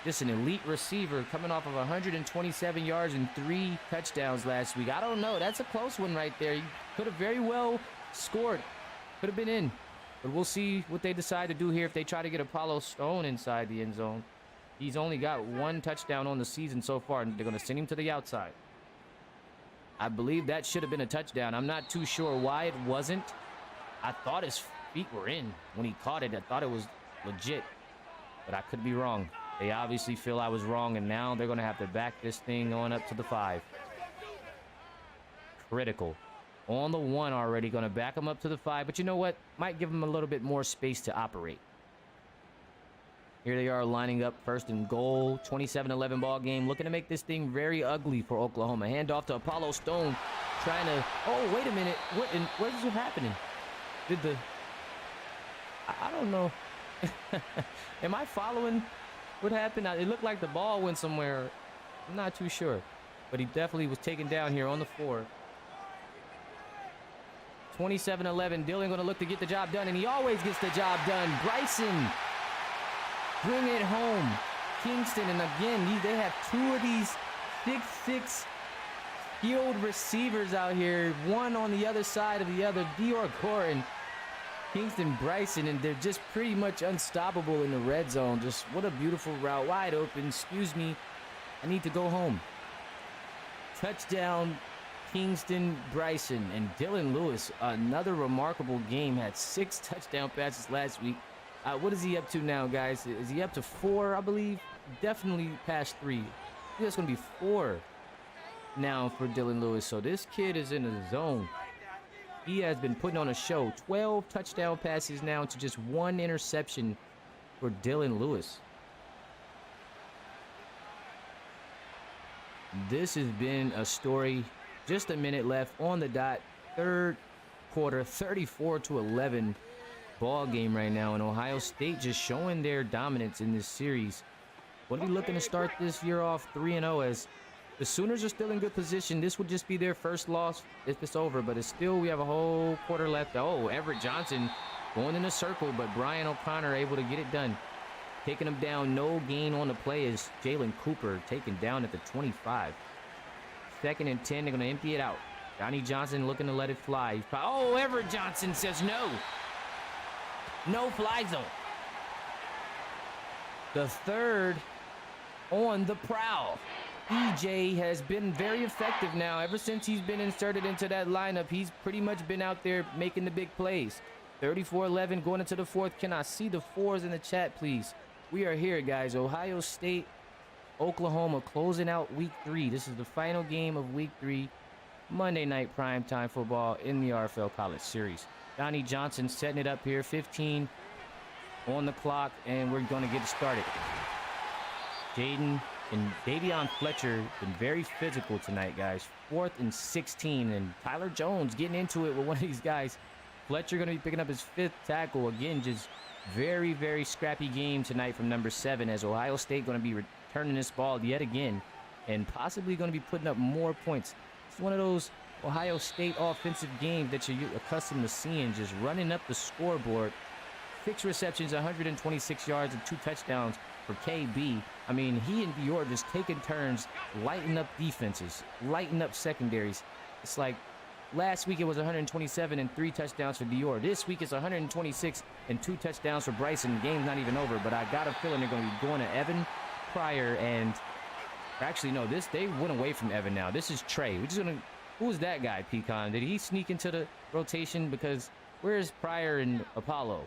Just an elite receiver coming off of 127 yards and 3 touchdowns last week. I don't know, that's a close one right there. He could have very well scored, could have been in. But we'll see what they decide to do here if they try to get Apollo Stone inside the end zone. He's only got 1 touchdown on the season so far, and they're going to send him to the outside. I believe that should have been a touchdown. I'm not too sure why it wasn't. I thought his feet were in when he caught it. I thought it was legit, but I could be wrong. They obviously feel I was wrong, and now they're going to have to back this thing on up to the 5. Critical. On the 1 already, going to back him up to the 5. But you know what? Might give him a little bit more space to operate. Here they are lining up 1st and goal. 27-11 ball game. Looking to make this thing very ugly for Oklahoma. Hand off to Apollo Stone. Trying to... Oh, wait a minute. What is happening? I don't know. Am I following what happened? It looked like the ball went somewhere. I'm not too sure. But he definitely was taken down here on the 4. 27-11, Dillon going to look to get the job done, and he always gets the job done. Bryson, bring it home. Kingston, and again, they have 2 of these 6'6" skilled receivers out here. One on the other side of the other, Dior Gore and Kingston Bryson, and they're just pretty much unstoppable in the red zone. Just what a beautiful route, wide open. Excuse me, I need to go home. Touchdown, Kingston Bryson. And Dylan Lewis, another remarkable game, had 6 touchdown passes last week. What is he up to now, guys? Is he up to 4, I believe? Definitely past 3. I think that's going to be 4 now for Dylan Lewis. So this kid is in the zone. He has been putting on a show. 12 touchdown passes now to just 1 interception for Dylan Lewis. This has been a story. Just a minute left on the dot. 3rd quarter, 34-11 ball game right now. And Ohio State just showing their dominance in this series. What are we looking to start this year off 3-0 as the Sooners are still in good position. This would just be their first loss if it's over, but it's still, we have a whole quarter left. Oh, Everett Johnson going in a circle, but Brian O'Connor able to get it done. Taking him down, no gain on the play is Jalen Cooper taken down at the 25. 2nd and 10, they're going to empty it out. Johnny Johnson looking to let it fly. Oh, Everett Johnson says no. No fly zone. The 3rd on the prowl. EJ has been very effective now. Ever since he's been inserted into that lineup, he's pretty much been out there making the big plays. 34-11 going into the 4th. Can I see the 4s in the chat, please? We are here, guys. Ohio State, Oklahoma closing out week 3. This is the final game of week 3. Monday night primetime football in the RFL College Series. Johnny Johnson setting it up here. 15 on the clock, and we're going to get it started. Jaden and Davion Fletcher been very physical tonight, guys. 4th and 16, and Tyler Jones getting into it with one of these guys. Fletcher going to be picking up his 5th tackle. Again, just very, very scrappy game tonight from number 7 as Ohio State going to be returning this ball yet again and possibly going to be putting up more points. It's one of those Ohio State offensive games that you're accustomed to seeing, just running up the scoreboard. 6 receptions, 126 yards, and 2 touchdowns for KB. I mean, he and Dior just taking turns, lighting up defenses, lighting up secondaries. It's like last week it was 127 and 3 touchdowns for Dior. This week it's 126 and 2 touchdowns for Bryson. The game's not even over, but I got a feeling they're going to be going to Evan Pryor and actually no, they went away from Evan now. This is Trey. We're just gonna. Who is that guy, Pecan? Did he sneak into the rotation? Because where's Pryor and Apollo?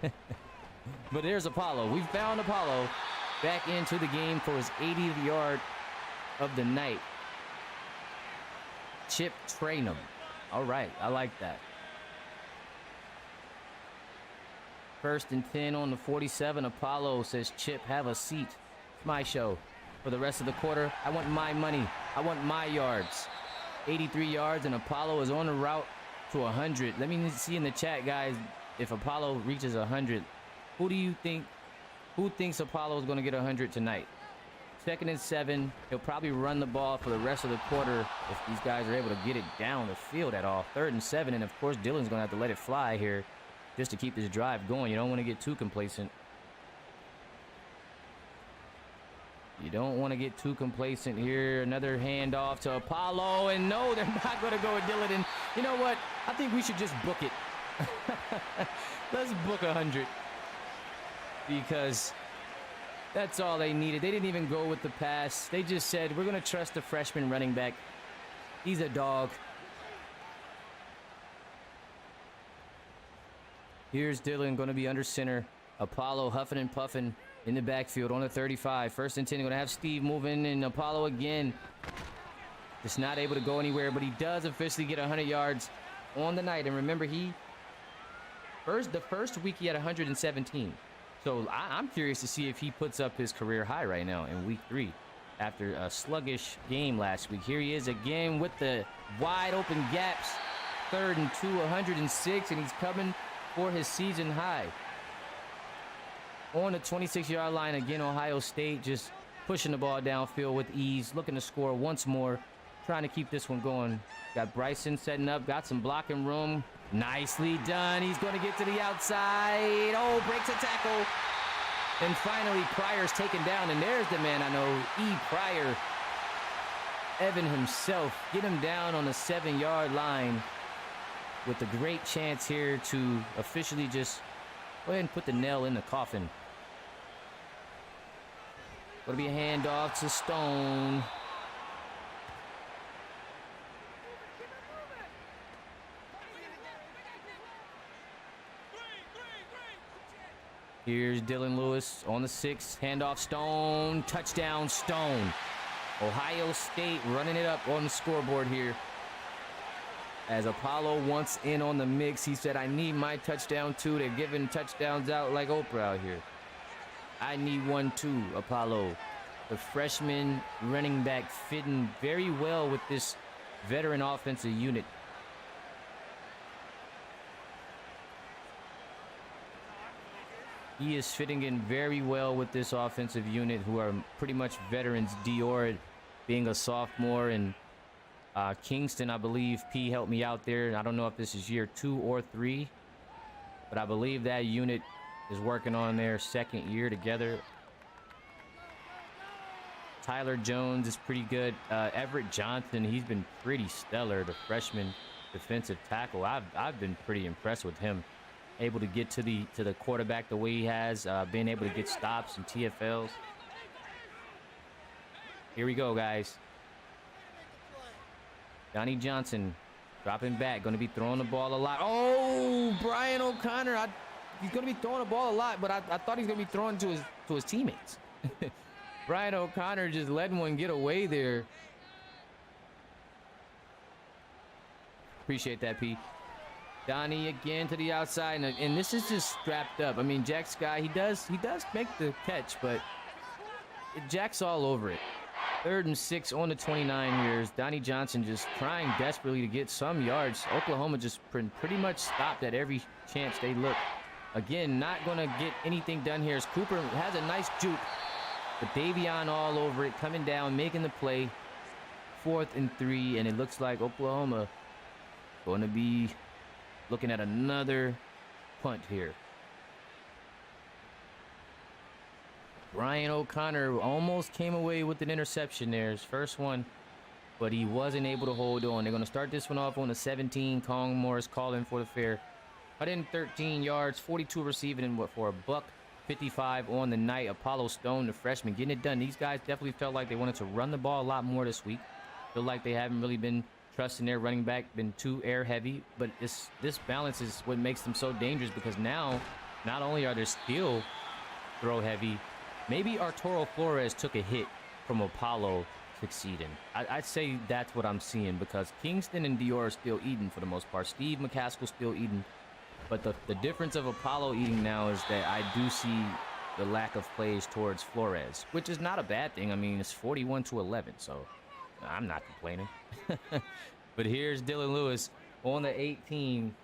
But there's Apollo. We found Apollo back into the game for his 80th yard of the night. Chip Trainum. All right, I like that. 1st and 10 on the 47. Apollo says, Chip, have a seat. It's my show. For the rest of the quarter, I want my money. I want my yards. 83 yards, and Apollo is on the route to 100. Let me see in the chat, guys, if Apollo reaches 100. Who thinks Apollo is going to get 100 tonight? 2nd and 7. He'll probably run the ball for the rest of the quarter if these guys are able to get it down the field at all. 3rd and 7, and of course Dylan's going to have to let it fly here just to keep this drive going. You don't want to get too complacent. You don't want to get too complacent here. Another handoff to Apollo, and no, they're not going to go with Dylan. And you know what? I think we should just book it. Let's book 100 because that's all they needed. They didn't even go with the pass. They just said, we're going to trust the freshman running back. He's a dog. Here's Dylan going to be under center. Apollo huffing and puffing in the backfield on the 35. 1st and 10. Going to have Steve moving, and Apollo again. Just not able to go anywhere, but he does officially get 100 yards on the night. And remember, the first week he had 117. So I'm curious to see if he puts up his career high right now in week 3 after a sluggish game last week. Here he is again with the wide open gaps. 3rd and 2, 106, and he's coming for his season high. On the 26-yard line again, Ohio State just pushing the ball downfield with ease, looking to score once more, trying to keep this one going. Got Bryson setting up, got some blocking room. Nicely done. He's going to get to the outside. Oh, breaks a tackle. And finally, Pryor's taken down. And there's the man I know, E. Pryor. Evan himself. Get him down on the 7-yard line with a great chance here to officially just go ahead and put the nail in the coffin. Going to be a handoff to Stone. Here's Dylan Lewis on the 6. Handoff Stone. Touchdown Stone. Ohio State running it up on the scoreboard here. As Apollo wants in on the mix, he said, I need my touchdown too. They're giving touchdowns out like Oprah out here. I need one too, Apollo. The freshman running back fitting very well with this veteran offensive unit. He is fitting in very well with this offensive unit who are pretty much veterans. Dior being a sophomore, and Kingston, I believe, P helped me out there. I don't know if this is year 2 or 3, but I believe that unit is working on their 2nd year together. Tyler Jones is pretty good. Everett Johnson, he's been pretty stellar, the freshman defensive tackle. I've been pretty impressed with him. Able to get to the quarterback the way he has, being able to get stops and TFLs. Here we go, guys. Johnny Johnson dropping back, going to be throwing the ball a lot. Oh, Brian O'Connor. He's going to be throwing the ball a lot, but I thought he's going to be throwing to his teammates. Brian O'Connor just letting one get away there. Appreciate that, P. Donnie again to the outside, and this is just strapped up. I mean, Jack Sky, he does make the catch, but Jack's all over it. 3rd and 6 on the 29 here. Donnie Johnson just trying desperately to get some yards. Oklahoma just pretty much stopped at every chance they look. Again, not going to get anything done here as Cooper has a nice juke, but Davion all over it, coming down, making the play. 4th and 3, and it looks like Oklahoma going to be looking at another punt here. Brian O'Connor almost came away with an interception there, his first one, but he wasn't able to hold on. They're going to start this one off on the 17. Kong Morris calling for the fair. 113 yards, 42 receiving, and for a $155 on the night. Apollo Stone, the freshman, getting it done. These guys definitely felt like they wanted to run the ball a lot more this week. Feel like they haven't really been trusting their running back, been too air heavy, but this balance is what makes them so dangerous, because now not only are they still throw heavy, maybe Arturo Flores took a hit from Apollo succeeding. I'd say that's what I'm seeing, because Kingston and Dior are still eating for the most part. Steve McCaskill still eating, but the difference of Apollo eating now is that I do see the lack of plays towards Flores, which is not a bad thing. I mean, it's 41-11, so I'm not complaining. But here's Dylan Lewis on the 18.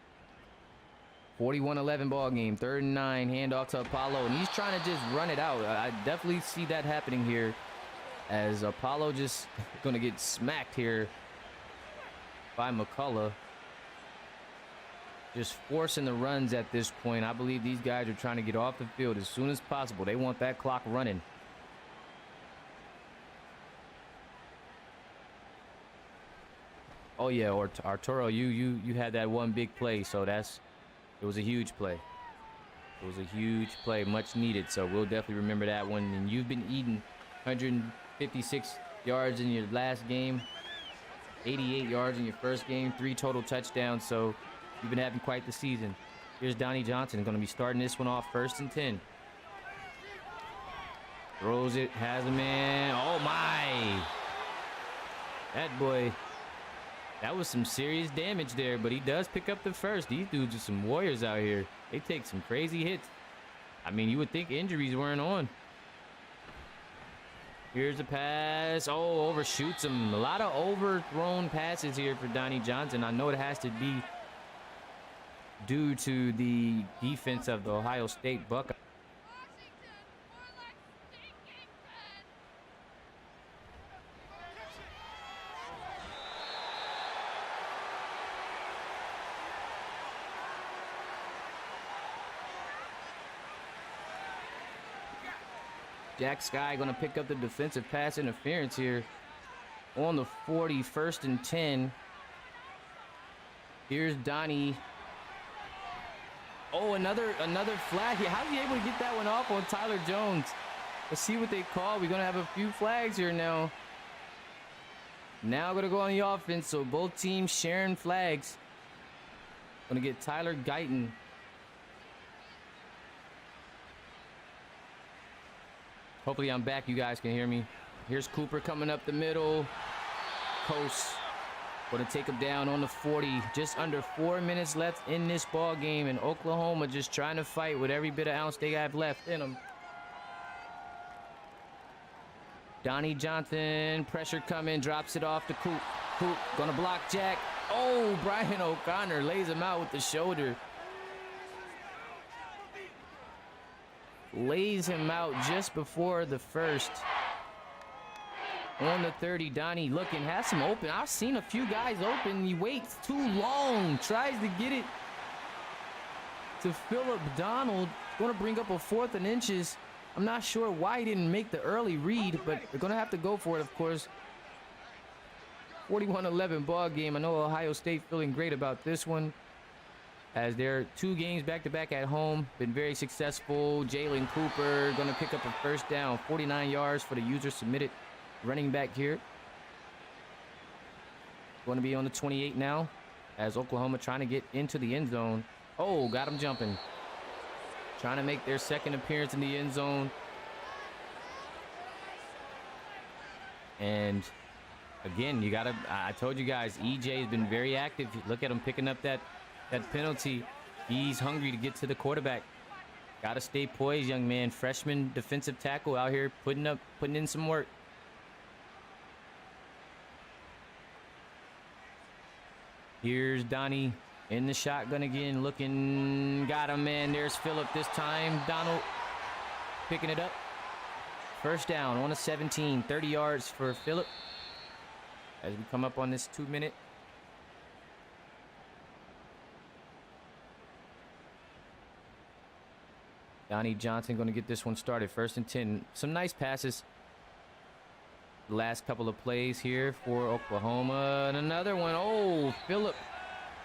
41-11 ball game. 3rd and 9. Handoff to Apollo, and he's trying to just run it out. I definitely see that happening here, as Apollo just going to get smacked here by McCullough. Just forcing the runs at this point. I believe these guys are trying to get off the field as soon as possible. They want that clock running. Oh yeah, or Arturo, you had that one big play, so it was a huge play. It was a huge play, much needed. So we'll definitely remember that one. And you've been eating 156 yards in your last game, 88 yards in your first game, 3 total touchdowns. So you've been having quite the season. Here's Donnie Johnson going to be starting this one off, 1st and 10. Throws it, has a man. Oh my! That boy. That was some serious damage there, but he does pick up the first. These dudes are some warriors out here. They take some crazy hits. I mean, you would think injuries weren't on. Here's a pass. Oh, overshoots him. A lot of overthrown passes here for Donnie Johnson. I know it has to be due to the defense of the Ohio State Buckeyes. Jack Sky going to pick up the defensive pass interference here on the 40, 1st and 10. Here's Donnie. Oh, another flag here. How's he able to get that one off on Tyler Jones? Let's see what they call. We're going to have a few flags here now. Now going to go on the offense, so both teams sharing flags. Going to get Tyler Guyton. Hopefully I'm back. You guys can hear me. Here's Cooper coming up the middle. Coast going to take him down on the 40. Just under 4 minutes left in this ball game, and Oklahoma just trying to fight with every bit of ounce they have left in them. Donnie Johnson, pressure coming, drops it off to Coop. Coop going to block Jack. Oh, Brian O'Connor lays him out with the shoulder. Lays him out just before the first. On the 30, Donnie looking, has him open. I've seen a few guys open. He waits too long. Tries to get it to Philip Donald. Going to bring up a 4th and inches. I'm not sure why he didn't make the early read, but they're going to have to go for it, of course. 41-11 ball game. I know Ohio State feeling great about this one, as they're 2 games back-to-back at home. Been very successful. Jalen Cooper going to pick up a 1st down. 49 yards for the user submitted running back here. Going to be on the 28 now, as Oklahoma trying to get into the end zone. Oh, got him jumping. Trying to make their 2nd appearance in the end zone. And again, you got to, I told you guys, EJ has been very active. Look at him picking up that penalty. He's hungry to get to the quarterback. Got to stay poised, young man. Freshman defensive tackle out here putting in some work. Here's Donnie in the shotgun again, looking, got him, man. There's Phillip this time. Donald picking it up. 1st down on a 17, 30 yards for Phillip as we come up on this 2-minute. Donnie Johnson going to get this one started. 1st and 10. Some nice passes. The last couple of plays here for Oklahoma. And another one. Oh, Phillip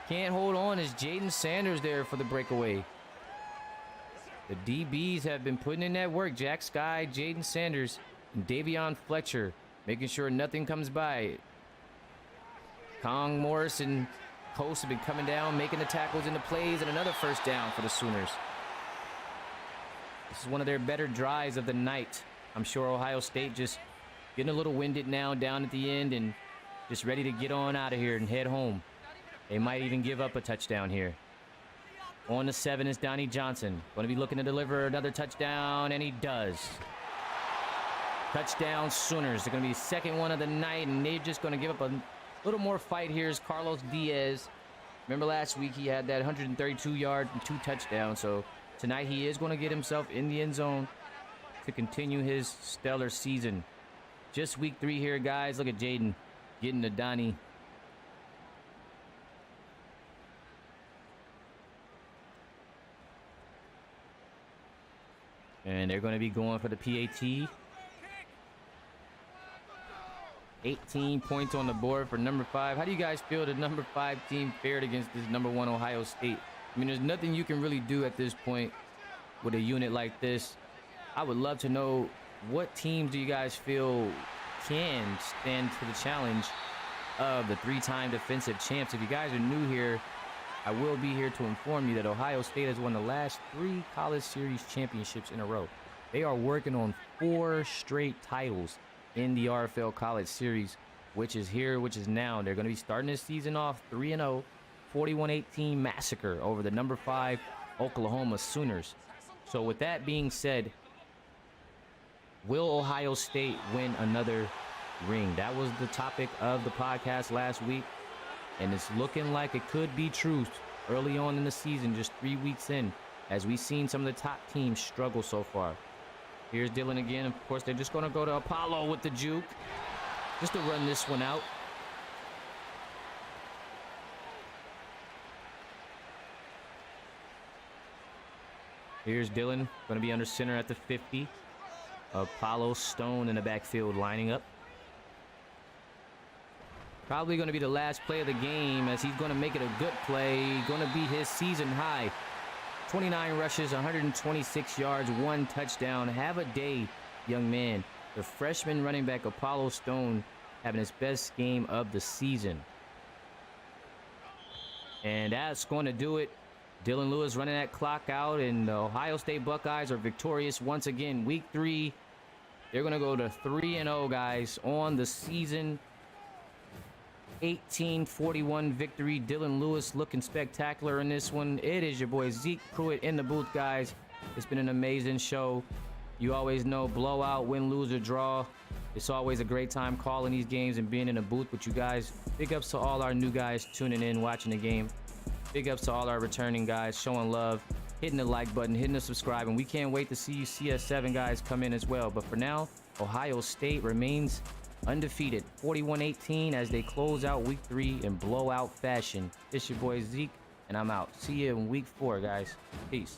can't hold on. Is Jaden Sanders there for the breakaway? The DBs have been putting in that work. Jack Sky, Jaden Sanders, and Davion Fletcher, making sure nothing comes by. Kong Morris and Coast have been coming down, making the tackles and the plays, and another 1st down for the Sooners. This is one of their better drives of the night. I'm sure Ohio State just getting a little winded now down at the end and just ready to get on out of here and head home. They might even give up a touchdown here. On the 7 is Donnie Johnson. Going to be looking to deliver another touchdown, and he does. Touchdown Sooners. They're going to be 2nd one of the night, and they're just going to give up a little more fight here. Is Carlos Diaz Remember last week he had that 132 yard and 2 touchdowns. So tonight he is going to get himself in the end zone to continue his stellar season. Just week 3 here, guys. Look at Jaden getting to Donnie. And they're going to be going for the PAT. 18 points on the board for number 5. How do you guys feel the number 5 team fared against this number 1 Ohio State? I mean, there's nothing you can really do at this point with a unit like this. I would love to know, what teams do you guys feel can stand to the challenge of the 3-time defensive champs? If you guys are new here, I will be here to inform you that Ohio State has won the last 3 college series championships in a row. They are working on 4 straight titles in the RFL College Series, which is here, which is now. They're going to be starting this season off 3-0, 41-18 massacre over the number 5 Oklahoma Sooners. So with that being said, will Ohio State win another ring? That was the topic of the podcast last week, and it's looking like it could be true early on in the season, just 3 weeks in, as we've seen some of the top teams struggle so far. Here's Dylan again. Of course, they're just going to go to Apollo with the juke just to run this one out. Here's Dylan, going to be under center at the 50. Apollo, Stone in the backfield lining up. Probably going to be the last play of the game, as he's going to make it a good play. Going to be his season high. 29 rushes, 126 yards, 1 touchdown. Have a day, young man. The freshman running back Apollo Stone having his best game of the season. And that's going to do it. Dylan Lewis running that clock out, and the Ohio State Buckeyes are victorious once again. Week 3, they're going to go to 3-0, guys, on the season. 18-41 victory. Dylan Lewis looking spectacular in this one. It is your boy Zeke Pruitt in the booth, guys. It's been an amazing show. You always know, blowout, win, lose, or draw. It's always a great time calling these games and being in the booth with you guys. Big ups to all our new guys tuning in, watching the game. Big ups to all our returning guys, showing love, hitting the like button, hitting the subscribe, and we can't wait to see you CS7 guys come in as well. But for now, Ohio State remains undefeated, 41-18, as they close out week 3 in blowout fashion. It's your boy Zeke, and I'm out. See you in week 4, guys. Peace.